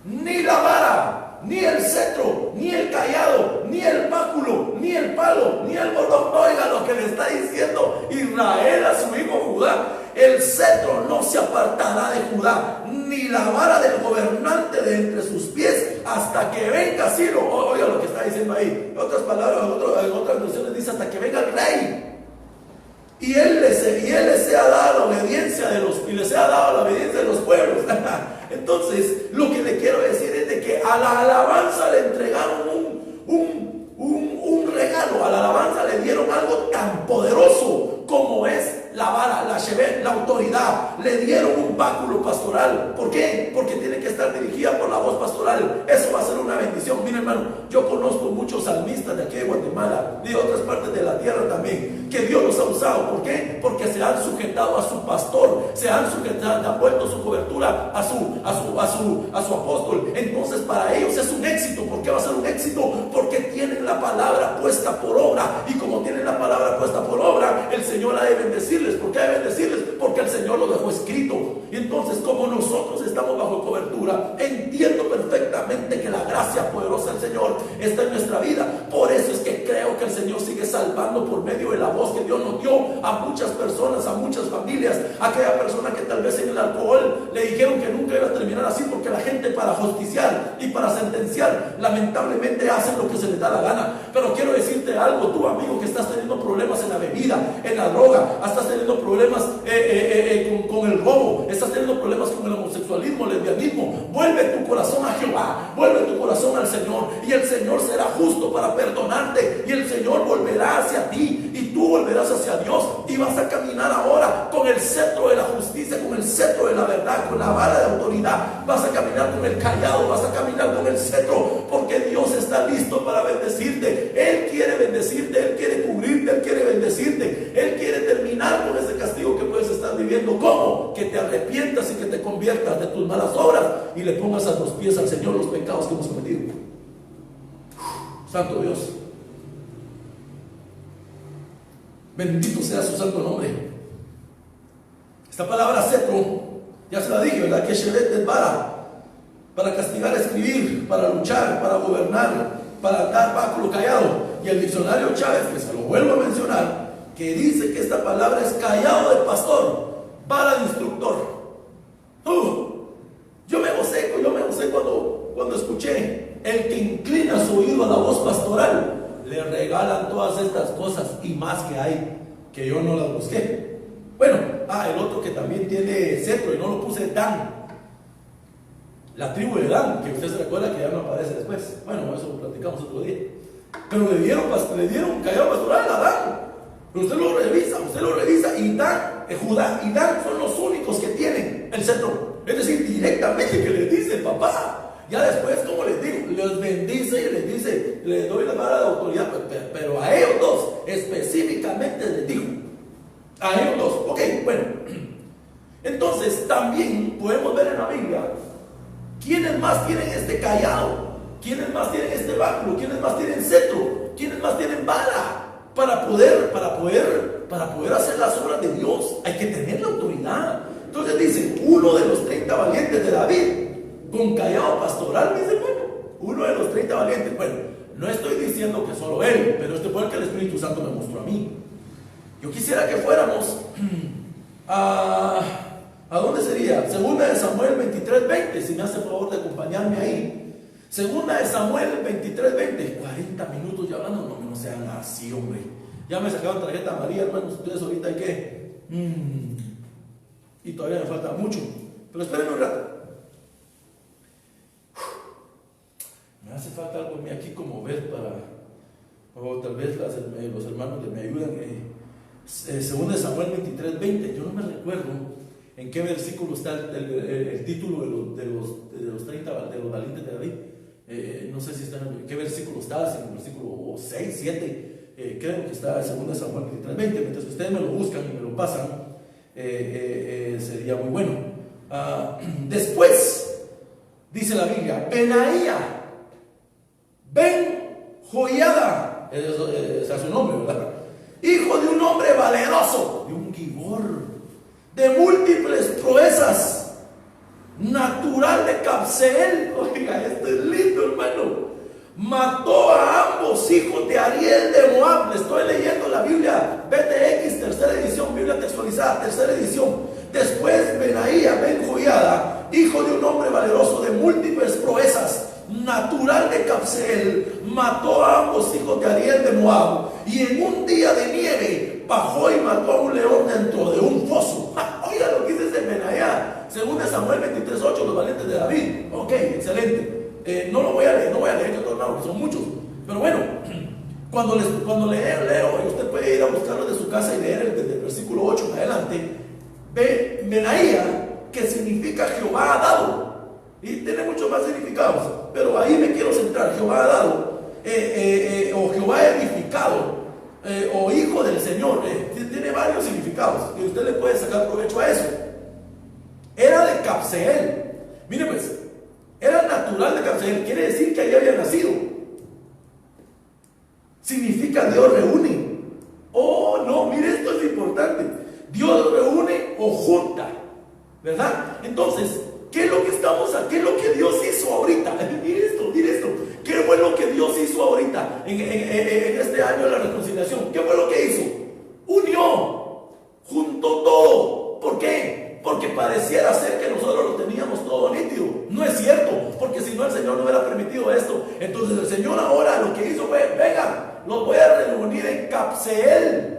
ni la vara, ni el cetro, ni el cayado, ni el báculo, ni el palo, ni el bordón. Oiga lo que le está diciendo Israel a su hijo Judá. El cetro no se apartará de Judá, ni la vara del gobernante de entre sus pies, hasta que venga Ciro. Oiga lo que está diciendo ahí. En otras palabras, en otras versiones dice hasta que venga el rey. Y él les sea dado la obediencia de los pueblos. Entonces, lo que le quiero decir es de que a la alabanza le entregaron un regalo. A la alabanza le dieron algo tan poderoso como es la vara, la shevet, la autoridad. Le dieron un báculo pastoral. ¿Por qué? Porque tiene que estar dirigida por la voz pastoral. Eso va a ser una bendición. Miren, hermano, yo conozco muchos salmistas de aquí de Guatemala, de otras partes de la tierra también, que Dios los ha usado. ¿Por qué? Porque se han sujetado a su pastor, se han vuelto su cobertura a su apóstol. Entonces para ellos es un éxito. ¿Por qué va a ser un éxito? Porque tienen la palabra puesta por obra. Y como tienen la palabra puesta por obra, el Señor ha de bendecirles. ¿Por qué ha de bendecirles? Porque el Señor lo dejó escrito. Y entonces, como nosotros estamos bajo cobertura, entiendo perfectamente que la gracia poderosa del Señor está en nuestra vida. Por eso es que creo que el Señor sigue salvando por medio de la voz que Dios nos dio a muchas personas, a muchas familias. Aquella persona que tal vez en el alcohol le dijeron que nunca iba a terminar así, porque la gente para justiciar y para sentenciar lamentablemente hacen lo que se les da la gana. Pero quiero decirte algo, tú amigo que estás teniendo problemas en la bebida, en la droga, estás teniendo problemas con el robo, estás teniendo problemas con el homosexualismo, el lesbianismo, vuelve tu corazón a Jehová, vuelve tu corazón al Señor, y el Señor será justo para perdonarte, y el Señor volverá hacia ti, y tú volverás hacia Dios, y vas a caminar ahora con el cetro de la justicia, con el cetro de la verdad, con la vara de autoridad. Vas a caminar con el cayado, vas a caminar con el cetro, porque Dios está listo para bendecirte. Él quiere bendecirte, Él quiere cubrirte, Él quiere bendecirte, Él quiere terminar con ese castigo que puedes estar viviendo. ¿Cómo? Que te arrepientas y que te conviertas de tus malas obras y le pongas a los pies al Señor los pecados que hemos cometido. Santo Dios, bendito sea su santo nombre. Esta palabra cetro, ya se la dije, ¿verdad? Que shevet es para castigar, escribir, para luchar, para gobernar, para dar báculo, callado. Y el diccionario Chávez, que se lo vuelvo a mencionar, que dice que esta palabra es callado de pastor, vara de instructor. Yo me gocé cuando escuché: el que inclina su oído a la voz pastoral, le regalan todas estas cosas y más que hay, que yo no las busqué. Bueno, el otro que también tiene cetro y no lo puse, Dan, la tribu de Dan, que usted se recuerda que ya no aparece después. Bueno, eso lo platicamos otro día. Pero le dieron callado pastoral a Dan. Pero usted lo revisa y Dan, Judá y Dan son los únicos que tienen el cetro. Es decir, directamente que les dice papá. Ya después, como les digo, les bendice y les dice, les doy la vara de autoridad, pero a ellos dos específicamente les dijo. A ellos dos. Ok, bueno. Entonces, también podemos ver en la Biblia quiénes más tienen este callado, quiénes más tienen este báculo, quiénes más tienen cetro, quiénes más tienen vara. Para poder hacer las obras de Dios hay que tener la autoridad. Entonces dice, uno de los 30 valientes de David, con callado pastoral, dice, bueno, uno de los 30 valientes. Bueno, no estoy diciendo que solo él, pero este fue el que el Espíritu Santo me mostró a mí. Yo quisiera que fuéramos a ¿dónde sería? Segunda de Samuel 23:20, si me hace el favor de acompañarme ahí. Segunda de Samuel 23:20. 40 minutos ya hablando, no sean así, hombre. Ya me sacaron tarjeta amarilla, hermanos. Ustedes ahorita hay que. Y todavía me falta mucho. Pero espérenme un rato. Me hace falta algo a mí aquí como ver para. O tal vez los hermanos me ayudan. Según de Samuel 23:20. Yo no me recuerdo en qué versículo está el título de los 30 de los valientes de David. No sé si está en qué versículo está, si en el versículo 6, 7, creo que está en 2 Samuel 23:20. Mientras que ustedes me lo buscan y me lo pasan, sería muy bueno. Después, dice la Biblia, Benaía, Ben Joiada, ese es su nombre, ¿verdad? Hijo de un hombre valeroso, de un gibor, de múltiples proezas, natural de Cabseel. Oiga, esto es lindo, hermano. Mató a ambos hijos de Ariel de Moab. Le estoy leyendo la Biblia BTX, tercera edición, Biblia textualizada, tercera edición. Después Benaía, Ben Joiada, hijo de un hombre valeroso de múltiples proezas, natural de Cabseel, mató a ambos hijos de Ariel de Moab, y en un día de nieve bajó y mató a un león dentro de un foso. Oiga lo que dice ese Benaía, según Samuel 23:8, los valientes de David. Ok, excelente. No lo voy a leer, que otro hermano, que son muchos. Pero bueno, cuando leo, y usted puede ir a buscarlo de su casa y leer desde el versículo 8 en adelante, ve Benaía, que significa Jehová ha dado. Y tiene muchos más significados, pero ahí me quiero centrar. Jehová ha dado, o Jehová ha edificado, o hijo del Señor. Tiene varios significados y usted le puede sacar provecho a eso. Era de Cabseel. Mire pues, era natural de Cabseel, quiere decir que ahí había nacido. Significa Dios reúne. Oh, no, mire, esto es importante. Dios reúne o junta, ¿verdad? Entonces, ¿qué es lo que qué es lo que Dios hizo ahorita? Mire esto. ¿Qué fue lo que Dios hizo ahorita en este año de la reconciliación? ¿Qué fue lo que hizo? Unió, juntó todo. ¿Por qué? Porque pareciera ser que nosotros lo teníamos todo nítido. No es cierto, porque si no el Señor no hubiera permitido esto. Entonces el Señor ahora lo que hizo fue, vengan, los voy a reunir en Cabseel.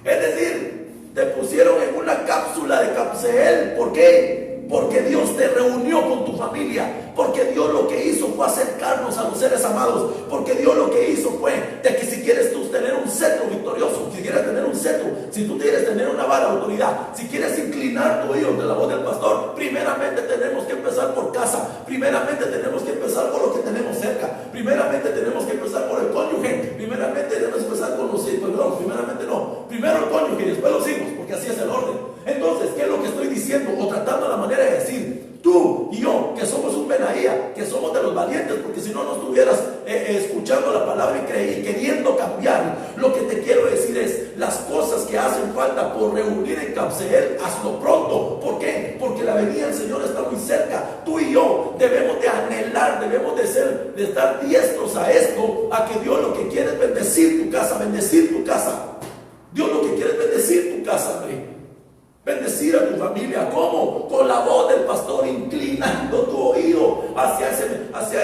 Es decir, te pusieron en una cápsula de Cabseel. ¿Por qué? Porque Dios te reunió con tu familia. Porque Dios lo que hizo fue acercarnos a los seres amados. Porque Dios lo que hizo fue de que si quieres tú tener un cetro victorioso, si quieres tener un cetro, si tú quieres tener una vara de autoridad, si quieres inclinar tu oído ante la voz del pastor, primeramente tenemos que empezar por casa. Primeramente tenemos que empezar por lo que tenemos cerca. Primeramente tenemos que empezar por el cónyuge. Primeramente tenemos que empezar con los hijos. Perdón, primeramente no. Primero el cónyuge y después los hijos, porque así es el orden. Entonces, ¿qué es lo que estoy diciendo? O tratando la manera de decir, tú y yo, que somos un Benaía, que somos de los valientes, porque si no, no estuvieras escuchando la palabra y queriendo cambiar. Lo que te quiero decir es, las cosas que hacen falta por reunir en Cabseel, hazlo pronto. ¿Por qué? Porque la venida del Señor está muy cerca. Tú y yo debemos de anhelar, debemos de estar diestros a esto, a que Dios lo que quiere es bendecir tu casa, bendecir tu casa. Dios lo que quiere es bendecir tu casa, hombre. Bendecir a tu familia. ¿Cómo? Con la voz del pastor, inclinando tu oído hacia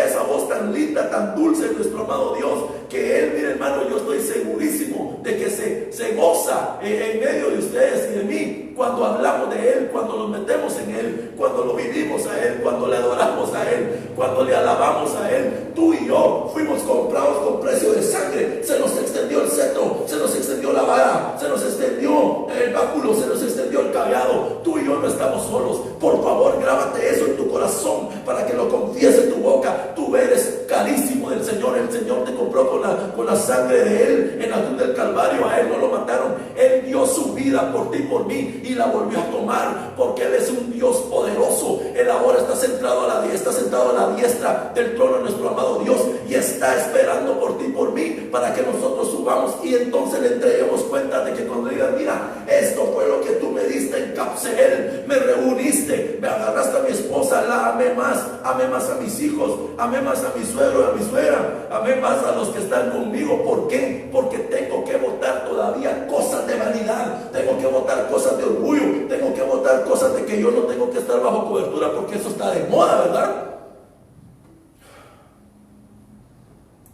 esa voz tan linda, tan dulce de nuestro amado Dios, que Él, mire hermano, yo estoy segurísimo de que se goza en medio de ustedes y de mí cuando hablamos de Él, cuando nos metemos en Él, cuando lo vivimos a Él, cuando le adoramos a Él, cuando le alabamos a Él. Tú y yo fuimos comprados con precio de sangre. Se nos extendió el cetro, se nos extendió la vara, se nos extendió el báculo, se nos extendió el callado. Tú y yo no estamos solos. Por favor, grábate eso en tu corazón para que lo confieses en tu boca. Tú eres carísimo del Señor. El Señor te compró con la sangre de Él en la cruz del Calvario. A Él no lo mataron. Él dio su vida por ti y por mí y la volvió a tomar, porque Él es un Dios poderoso. Él ahora está sentado a la diestra del trono de nuestro amado Dios y está esperando por ti y por mí para que nosotros subamos y entonces le entreguemos cuenta de que cuando digan, mira, esto fue lo que tú me diste en Cabseel, me reuniste, me agarraste a mi esposa, la amé más a mis hijos, amé más a mi suegro, a mi suegra, amé más a los que están conmigo. ¿Por qué? Porque tengo que botar todavía cosas de vanidad, tengo que botar cosas de orgullo, tengo que botar cosas de que yo no tengo que estar bajo cobertura porque eso está de moda, ¿verdad?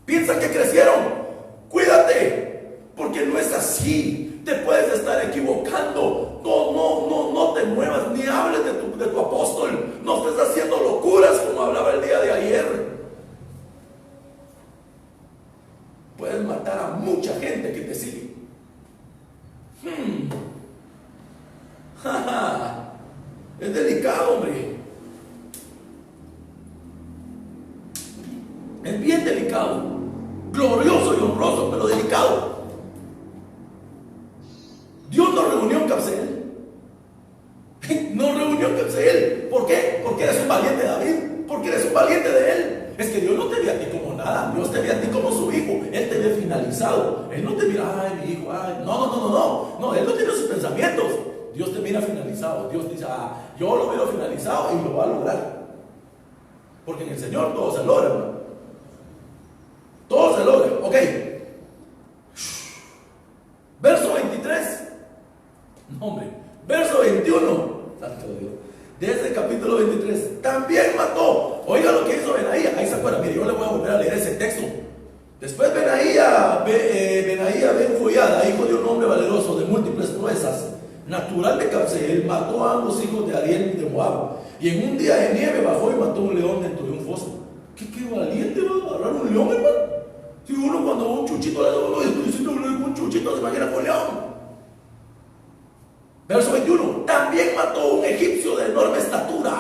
Piensan que crecieron, cuídate, porque no es así. Te puedes estar equivocando. No te muevas, ni hables de tu apóstol. No estés haciendo locuras como hablaba el día de ayer. Puedes matar a mucha gente que te sigue. Es delicado, hombre. Es bien delicado. Glorioso y honroso, pero delicado. Dios nos reunió en Capsel. Nos reunió en Capsel. ¿Por qué? Porque eres un valiente de David. Porque eres un valiente de él. Es que Dios no te ve a ti como nada. Dios te ve a ti como su hijo. Él te ve finalizado. Él no te mira, ay, mi hijo, ay. No, él no tiene sus pensamientos. Dios te mira finalizado. Dios dice, yo lo miro finalizado y lo va a lograr. Porque en el Señor todo se logra, hermano. Todo se logra. Ok. Verso 23. No, hombre. Verso 21. Santo Dios. De este capítulo 23. También mató. Oiga lo que hizo Benaía. Ahí se acuerda. Mire, yo le voy a volver a leer ese texto. Después Benaía ben Joiada, hijo de un hombre valeroso de múltiples proezas, natural de Capseel, mató a ambos hijos de Ariel y de Moab. Y en un día de nieve bajó y mató un león dentro de un foso. ¿Qué valiente va a agarrar un león, hermano? Si uno cuando va a un chuchito le da un chuchito, se imagina con león. Verso 21. También mató un egipcio de enorme estatura.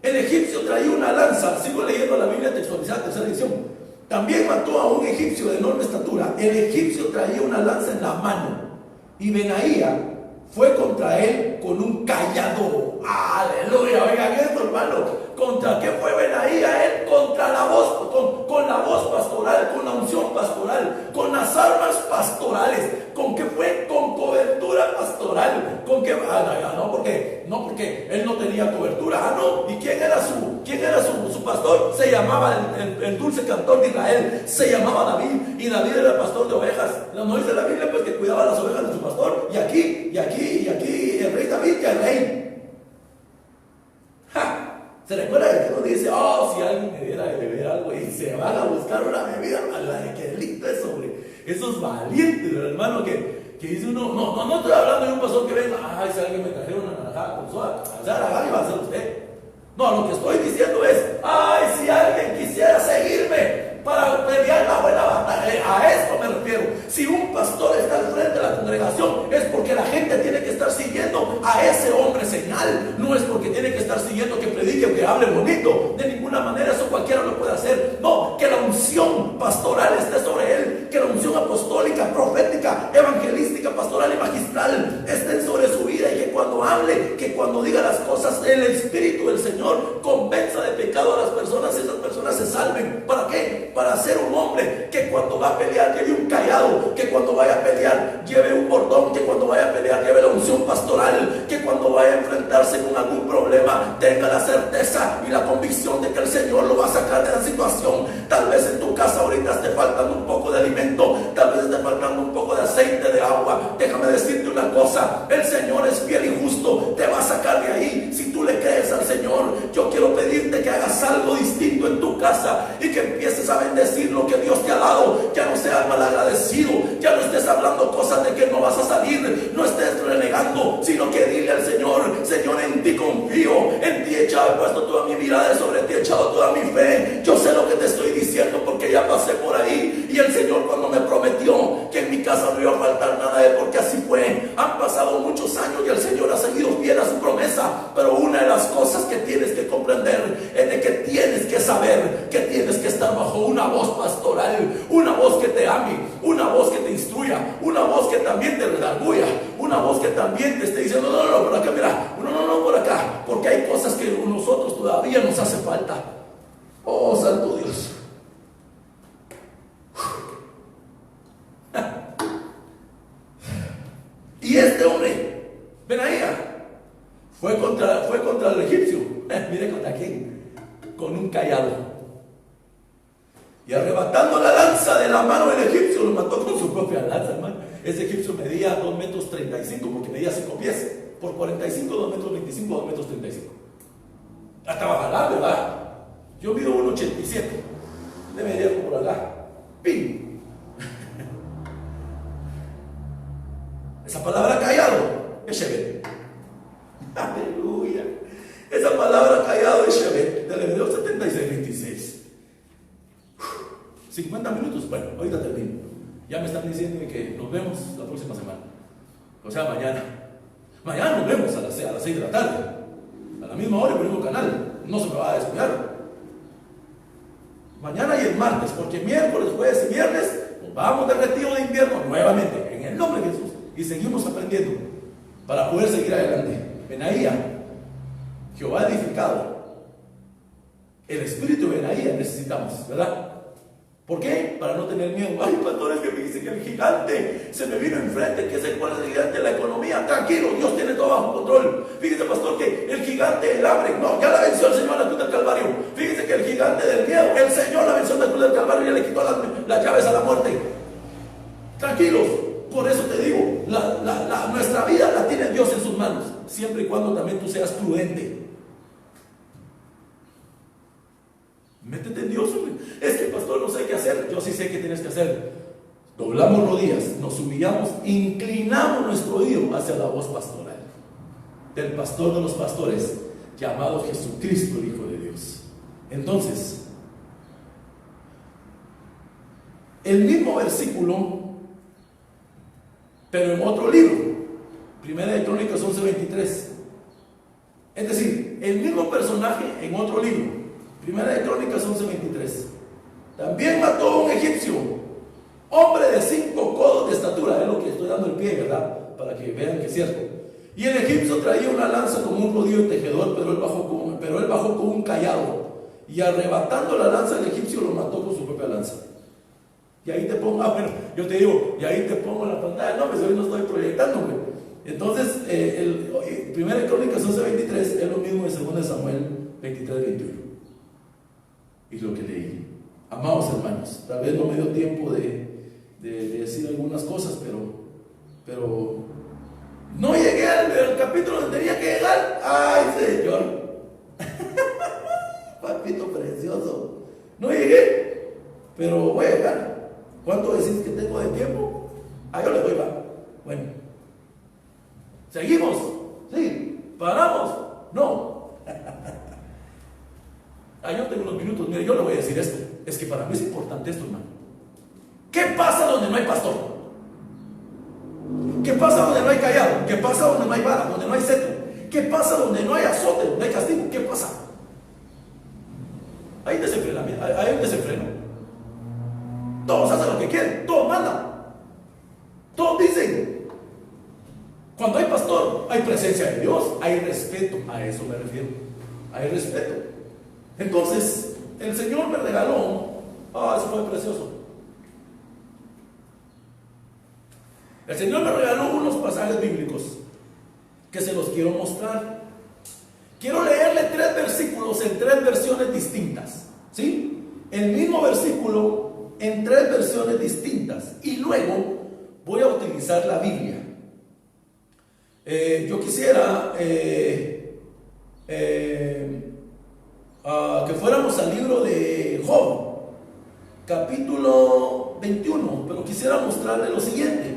El egipcio traía una lanza. Sigo leyendo la Biblia textualizada, tercera edición. También mató a un egipcio de enorme estatura. El egipcio traía una lanza en la mano. Y Benaía fue contra él con un cayado. Aleluya, oigan esto, hermano. ¿Contra qué fue Benaía? Él contra la voz, con la voz pastoral, con la unción pastoral, con las armas pastorales. ¿Con qué fue? Con cobertura pastoral. ¿Con qué? No, porque él no tenía cobertura. No. ¿Y quién era su pastor? Se llamaba el dulce cantor de Israel. Se llamaba David. Y David era el pastor de ovejas. No dice la Biblia pues que cuidaba las ovejas de su pastor. Y aquí, el rey David y el rey. ¿Se recuerda de que nos dice, si alguien me diera de beber algo y se van a buscar una bebida mala? ¿Qué delito es, hombre? Esos valientes, hermano, que dice uno, no estoy hablando de un pastor que venga, si alguien me trajera una naranjada con soda, y va a ser usted. No, lo que estoy diciendo es, si alguien quisiera seguirme para pelear la buena batalla, a esto me refiero. Si un pastor está al frente de la congregación, es porque la gente tiene que estar siguiendo a ese hombre señal. No es porque tiene que estar siguiendo que predique o que hable bonito. De ninguna manera, eso cualquiera lo puede hacer. No, que la unción pastoral esté sobre él, que la unción apostólica, profética, evangelística, pastoral y magistral estén sobre su vida, y que cuando hable, que cuando diga las cosas, el Espíritu del Señor convenza de pecado a las personas y esas personas se salven. ¿Para qué? Para ser un hombre que cuando va a pelear lleve un cayado, que cuando vaya a pelear lleve un bordón, que cuando vaya a pelear lleve la unción pastoral, que cuando vaya a enfrentarse con algún problema tenga la certeza y la convicción de que el Señor lo va a sacar de la situación. Tal vez en tu casa ahorita esté faltando un poco de alimento, tal vez esté faltando un poco de aceite, de agua. Déjame decirte una cosa, el Señor es fiel y justo, te va a sacar de ahí. Si tú le crees al Señor, yo quiero pedirte que hagas algo distinto en tu casa y que empieces a bendecir lo que Dios te ha dado. Ya no seas malagradecido, ya no estés hablando cosas de que no vas a salir, no estés renegando, sino que dile al Señor, Señor, en ti confío, en ti he puesto toda mi mirada, sobre ti he echado toda mi fe. Yo sé lo que te estoy diciendo porque ya pasé por ahí, y el Señor cuando me prometió que en mi casa no iba a faltar nada, es porque así fue. Han pasado muchos años y el Señor ha seguido fiel a su promesa, pero una de las cosas que tienes que comprender es de que tienes que saber que tienes que estar bajo una voz pastoral, una voz que te ame, una voz que te instruya, una voz que también te redarguya, una voz que también te esté diciendo, no, por acá, mira, no, por acá, porque hay cosas que a nosotros todavía nos hace falta. Oh, santo Dios. Y este hombre, Benaía, fue contra el egipcio. Mire contra quién. Con un cayado. Y arrebatando la lanza de la mano del egipcio, lo mató con su propia lanza, hermano. Ese egipcio medía 2,35 metros, porque medía 5 pies. Por 45, 2,25 metros, 2,35 metros. Estaba jalando, ¿verdad? Yo mido 1,87. Debería como por acá. ¡Pim! Esa palabra callado es Shevet, del Hebreo 76:26. 50 minutos, bueno, ahorita termino. Ya me están diciendo que nos vemos la próxima semana. O sea, mañana. Mañana nos vemos a las 6 de la tarde. A la misma hora, en el mismo canal. No se me va a descuidar. Mañana y el martes, porque miércoles, jueves y viernes nos vamos de retiro de invierno nuevamente, en el nombre de Jesús. Y seguimos aprendiendo para poder seguir adelante. Benaía, Jehová edificado. El espíritu de Benaía necesitamos, ¿verdad? ¿Por qué? Para no tener miedo. Ay, pastores, que me dicen que el gigante se me vino enfrente. ¿Qué sé cuál es el gigante de la economía? Tranquilo, Dios tiene todo bajo control. Fíjese, pastor, que el gigante, el hambre, no, ya la venció el Señor en la cruz del Calvario. Fíjese que el gigante del miedo, el Señor la venció en la cruz del Calvario y ya le quitó las llaves a la muerte. Tranquilos, por eso te digo, nuestra vida la tiene Dios en sus manos, siempre y cuando también tú seas prudente. Métete en Dios, hombre. Es que, pastor, no sé qué hacer. Yo sí sé qué tienes que hacer. Doblamos rodillas, nos humillamos, inclinamos nuestro oído hacia la voz pastoral del pastor de los pastores, llamado Jesucristo, el Hijo de Dios. Entonces, el mismo versículo, pero en otro libro, Primera de Crónicas 11:23. Es decir, el mismo personaje en otro libro. Primera de Crónicas 11:23. También mató a un egipcio, hombre de 5 codos de estatura. Es lo que estoy dando el pie, ¿verdad? Para que vean que es cierto. Y el egipcio traía una lanza como un rodillo de tejedor, pero él bajó con un cayado. Y arrebatando la lanza, el egipcio lo mató con su propia lanza. Y ahí te pongo, bueno, yo te digo, y ahí te pongo la pantalla. No, pues hoy no estoy proyectando, güey. Entonces, Primera de Crónicas 11:23 es lo mismo de 2 Samuel 23:21. Y lo que leí. Amados hermanos, tal vez no me dio tiempo de decir algunas cosas, pero no llegué al capítulo donde tenía que llegar. ¡Ay, Señor! Papito precioso. No llegué, pero voy a llegar. ¿Cuánto decís que tengo de tiempo? Yo le doy, va. Bueno. ¿Seguimos? Sí. ¿Paramos? No. Yo tengo unos minutos, mire, yo le voy a decir esto. Es que para mí es importante esto, hermano. ¿Qué pasa donde no hay pastor? ¿Qué pasa donde no hay callado? ¿Qué pasa donde no hay vara? Donde no hay cetro. ¿Qué pasa donde no hay azote? Donde no hay castigo. ¿Qué pasa? Hay un desenfreno. Todos hacen lo que quieren, todos mandan, todos dicen. Cuando hay pastor, hay presencia de Dios, hay respeto. A eso me refiero. Hay respeto. Entonces, el Señor me regaló, eso fue precioso. El Señor me regaló unos pasajes bíblicos que se los quiero mostrar. Quiero leerle 3 versículos en 3 versiones distintas, ¿sí? El mismo versículo en 3 versiones distintas. Y luego voy a utilizar la Biblia. Yo quisiera que fuéramos al libro de Job, capítulo 21, pero quisiera mostrarle lo siguiente.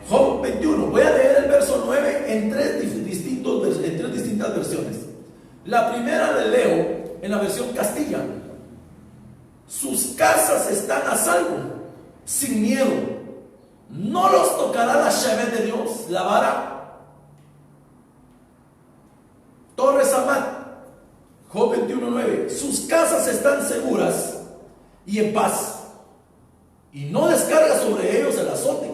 Job 21, voy a leer el verso 9 en 3 distintas versiones. La primera le leo en la versión Castilla. Sus casas están a salvo, sin miedo. No los tocará la Shevet de Dios, la vara. Torres Amat, Job 21:9. Sus casas están seguras y en paz, y no descarga sobre ellos el azote,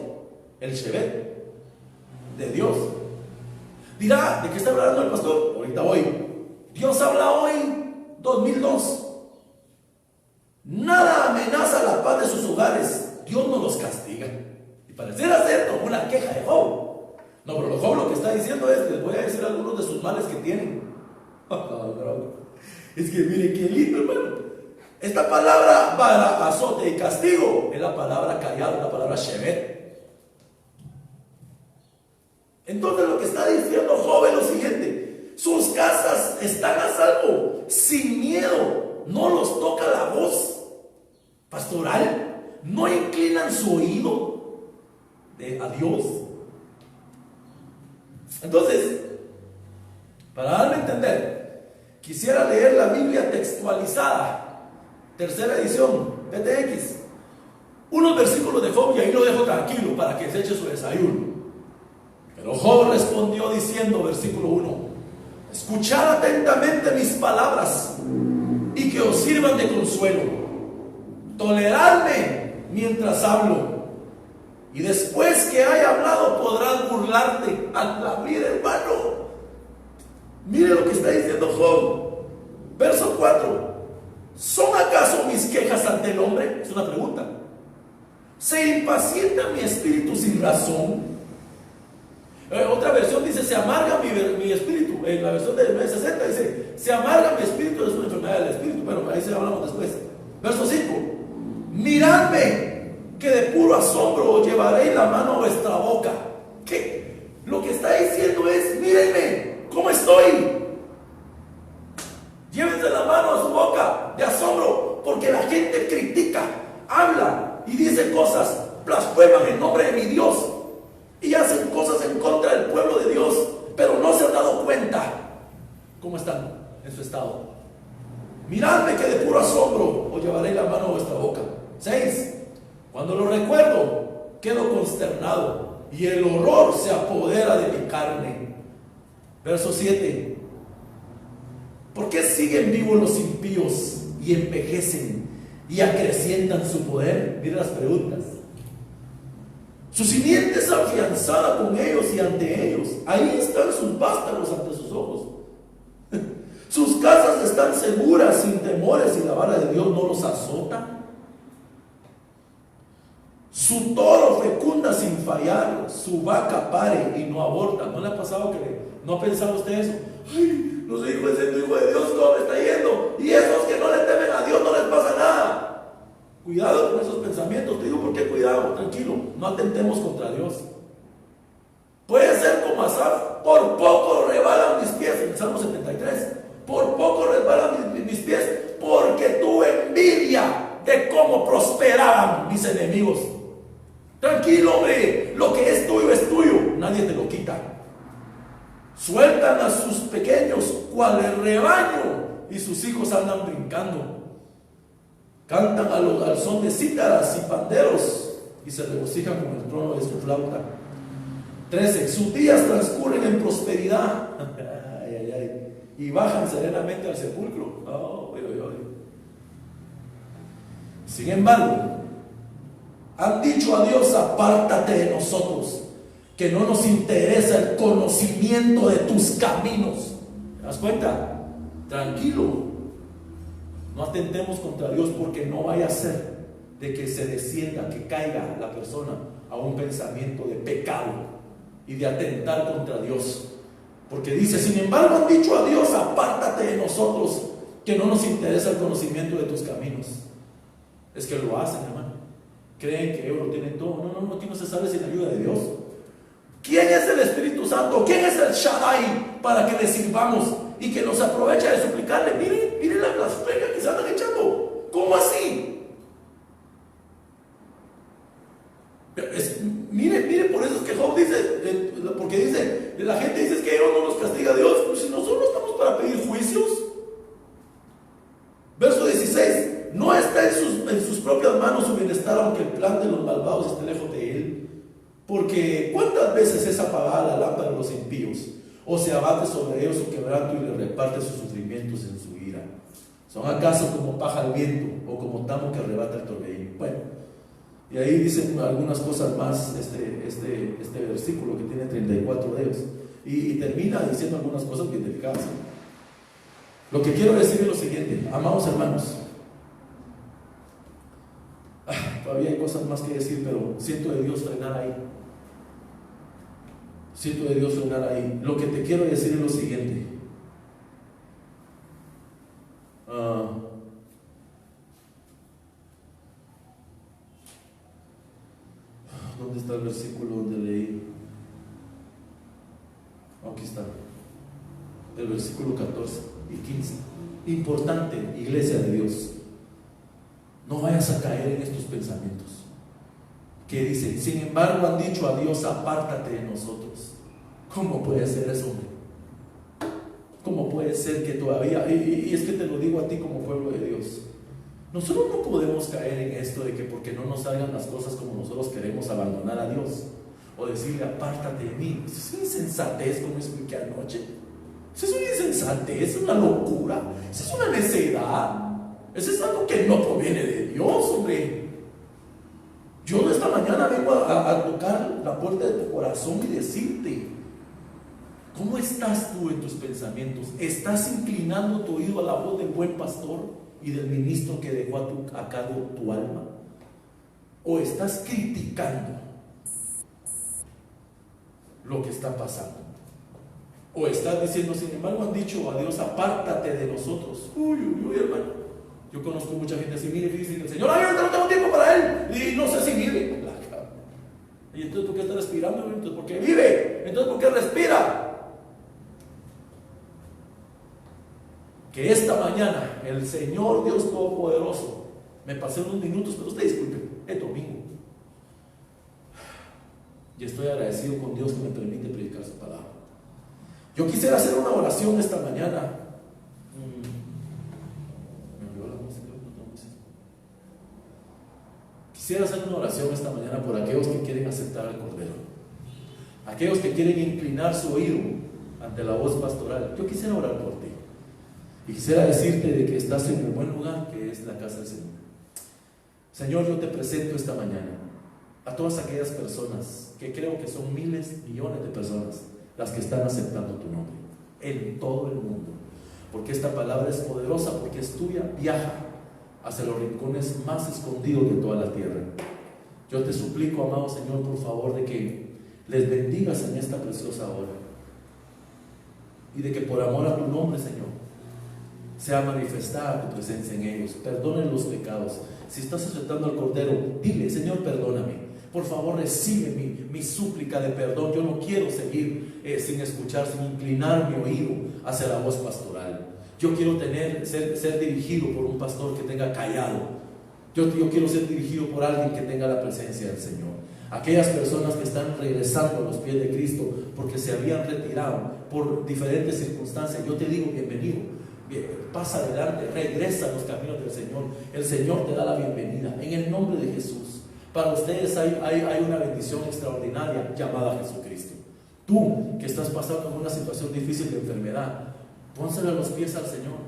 el Shevet de Dios. Dirá, ¿de qué está hablando el pastor? Ahorita voy. Dios habla hoy, 2002. Nada amenaza la paz de sus hogares. Dios no los castiga. Y pareciera ser como una queja de Job. No, pero Job lo que está diciendo es, les voy a decir algunos de sus males que tienen. Es que miren qué lindo, hermano. Esta palabra para azote y castigo es la palabra callado, la palabra shevet. Entonces lo que está diciendo Job es lo siguiente: sus casas están a salvo, sin miedo, no los toca la voz pastoral, no inclinan su oído a Dios. Entonces, Para darme a entender, quisiera leer la Biblia textualizada, tercera edición, PTX, unos versículos de Job, y ahí lo dejo tranquilo para que se eche su desayuno. Pero Job respondió diciendo, versículo 1: escuchad atentamente mis palabras y que os sirvan de consuelo. Toleradme mientras hablo, y después que haya hablado podrás burlarte. A la vida, hermano. Mire lo que está diciendo Job. Verso 4: ¿son acaso mis quejas ante el hombre? Es una pregunta. ¿Se impacienta mi espíritu sin razón? Otra versión dice, se amarga mi espíritu. En la versión de 960 dice, se amarga mi espíritu, es una enfermedad del espíritu. Bueno, ahí se hablamos después. Verso 5: miradme, que de puro asombro os llevaré la mano a vuestra boca. ¿Qué? Lo que está diciendo es, mírenme, ¿cómo estoy? Llévense la mano a su boca de asombro, porque la gente critica, habla y dice cosas, blasfeman en nombre de mi Dios y hacen cosas en contra del pueblo de Dios, pero no se han dado cuenta cómo están en su estado. Miradme, que de puro asombro os llevaré la mano a vuestra boca. 6: cuando lo recuerdo, quedo consternado y el horror se apodera de mi carne. Verso 7: ¿por qué siguen vivos los impíos y envejecen y acrecientan su poder? Mira las preguntas. Su simiente es afianzada con ellos y ante ellos. Ahí están sus vástagos ante sus ojos. Sus casas están seguras sin temores y la vara de Dios no los azota. Su toro fecunda sin fallar, su vaca pare y no aborta. ¿No le ha pasado que no ha pensado usted eso? Ay, no soy hijo de Dios, ¿cómo me está yendo? Y esos que no le temen a Dios no les pasa nada. Cuidado con esos pensamientos. Te digo, ¿por qué cuidado? Tranquilo, no atentemos contra Dios. Puede ser como Asaf: por poco rebalan mis pies, en Salmo 73. Por poco resbalan mis pies, porque tuve envidia de cómo prosperaban mis enemigos. Tranquilo, hombre, lo que es tuyo, nadie te lo quita. Sueltan a sus pequeños cual el rebaño y sus hijos andan brincando. Cantan al son de cítaras y panderos y se regocijan con el trono de su flauta. 13: sus días transcurren en prosperidad y bajan serenamente al sepulcro. Sin embargo, han dicho a Dios: apártate de nosotros, que no nos interesa el conocimiento de tus caminos. ¿Te das cuenta? Tranquilo, no atentemos contra Dios, porque no vaya a ser de que se descienda, que caiga la persona a un pensamiento de pecado y de atentar contra Dios. Porque dice: sin embargo han dicho a Dios: apártate de nosotros, que no nos interesa el conocimiento de tus caminos. Es que lo hacen, hermano. Creen que ellos lo tienen todo. No, aquí no se sabe sin ayuda de Dios. ¿Quién es el Espíritu Santo? ¿Quién es el Shaddai para que le sirvamos y que nos aprovecha de suplicarle? Miren la blasfemia que se andan echando. ¿Cómo así? Mire, por eso es que Job dice, porque dice, la gente dice que Dios no nos castiga a Dios. Pues si nosotros estamos para pedir juicios. Verso 16: no está en sus propias manos su bienestar, aunque el plan de los malvados esté lejos de él. Porque ¿cuántas veces es apagada la lámpara de los impíos? O se abate sobre ellos su quebranto y le reparte sus sufrimientos en su ira. ¿Son acaso como paja al viento o como tamo que arrebata el torbellino? Bueno, y ahí dicen algunas cosas más este versículo que tiene 34 dedos. Y termina diciendo algunas cosas bien delicadas. Lo que quiero decir es lo siguiente, amados hermanos. Todavía hay cosas más que decir, pero siento de Dios frenar ahí. Lo que te quiero decir es lo siguiente. ¿Dónde está el versículo donde leí? Aquí está. El versículo 14 y 15. Importante, iglesia de Dios. No vayas a caer en estos pensamientos que dicen: sin embargo han dicho a Dios: apártate de nosotros. ¿Cómo puede ser eso, hombre? puede ser que todavía, y es que te lo digo a ti como pueblo de Dios, nosotros no podemos caer en esto de que porque no nos salgan las cosas como nosotros queremos, abandonar a Dios o decirle apártate de mí. Eso es una insensatez, como expliqué anoche. Eso es una insensatez, es una locura, eso es una necedad, eso es algo que no proviene de Dios, hombre. Yo esta mañana vengo a tocar la puerta de tu corazón y decirte: ¿cómo estás tú en tus pensamientos? ¿Estás inclinando tu oído a la voz del buen pastor y del ministro que dejó a cargo tu alma? ¿O estás criticando lo que está pasando? ¿O estás diciendo, sin embargo, han dicho a Dios, apártate de nosotros? Uy, hermano. Yo conozco mucha gente así, mire, dice el Señor, ay, ahorita no tengo tiempo para Él, y no sé si vive. Y entonces, ¿por qué está respirando? Entonces, ¿por qué vive? Entonces, ¿por qué respira? Que esta mañana el Señor Dios Todopoderoso, me pasé unos minutos, pero usted disculpe, es domingo, y estoy agradecido con Dios que me permite predicar su palabra. Yo quisiera hacer una oración esta mañana. Quisiera hacer una oración esta mañana por aquellos que quieren aceptar al Cordero, aquellos que quieren inclinar su oído ante la voz pastoral. Yo quisiera orar por ti y quisiera decirte de que estás en el buen lugar, que es la casa del Señor. Señor, yo te presento esta mañana a todas aquellas personas, que creo que son miles, millones de personas, las que están aceptando tu nombre en todo el mundo, porque esta palabra es poderosa, porque es tuya, viaja hacia los rincones más escondidos de toda la tierra. Yo te suplico, amado Señor, por favor, de que les bendigas en esta preciosa hora, y de que por amor a tu nombre, Señor, sea manifestada tu presencia en ellos. Perdonen los pecados. Si estás aceptando al Cordero, dile: Señor, perdóname, por favor recibe mi súplica de perdón. Yo no quiero seguir sin escuchar, sin inclinar mi oído hacia la voz pastoral. Yo quiero ser dirigido por un pastor que tenga callado. Yo quiero ser dirigido por alguien que tenga la presencia del Señor. Aquellas personas que están regresando a los pies de Cristo porque se habían retirado por diferentes circunstancias, yo te digo: bienvenido. Pasa adelante, regresa a los caminos del Señor. El Señor te da la bienvenida en el nombre de Jesús. Para ustedes hay una bendición extraordinaria llamada Jesucristo. Tú que estás pasando por una situación difícil de enfermedad, pónsela a los pies al Señor.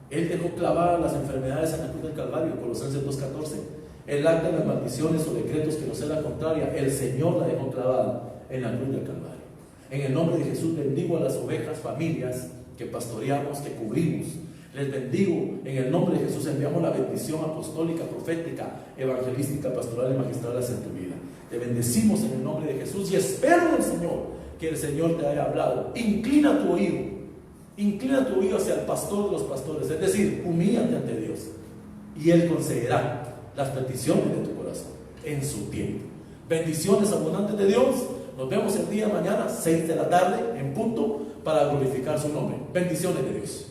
Él dejó clavadas las enfermedades en la cruz del Calvario, Colosenses 2:14. El acta de las maldiciones o decretos que nos sea la contraria, el Señor la dejó clavada en la cruz del Calvario. En el nombre de Jesús bendigo a las ovejas, familias que pastoreamos, que cubrimos. Les bendigo en el nombre de Jesús. Enviamos la bendición apostólica, profética, evangelística, pastoral y magistral hacia tu vida. Te bendecimos en el nombre de Jesús y espero en el Señor que el Señor te haya hablado. Inclina tu oído hacia el pastor de los pastores, es decir, humíllate ante Dios y Él concederá las peticiones de tu corazón en su tiempo. Bendiciones abundantes de Dios. Nos vemos el día de mañana, 6 de la tarde, en punto, para glorificar su nombre. Bendiciones de Dios.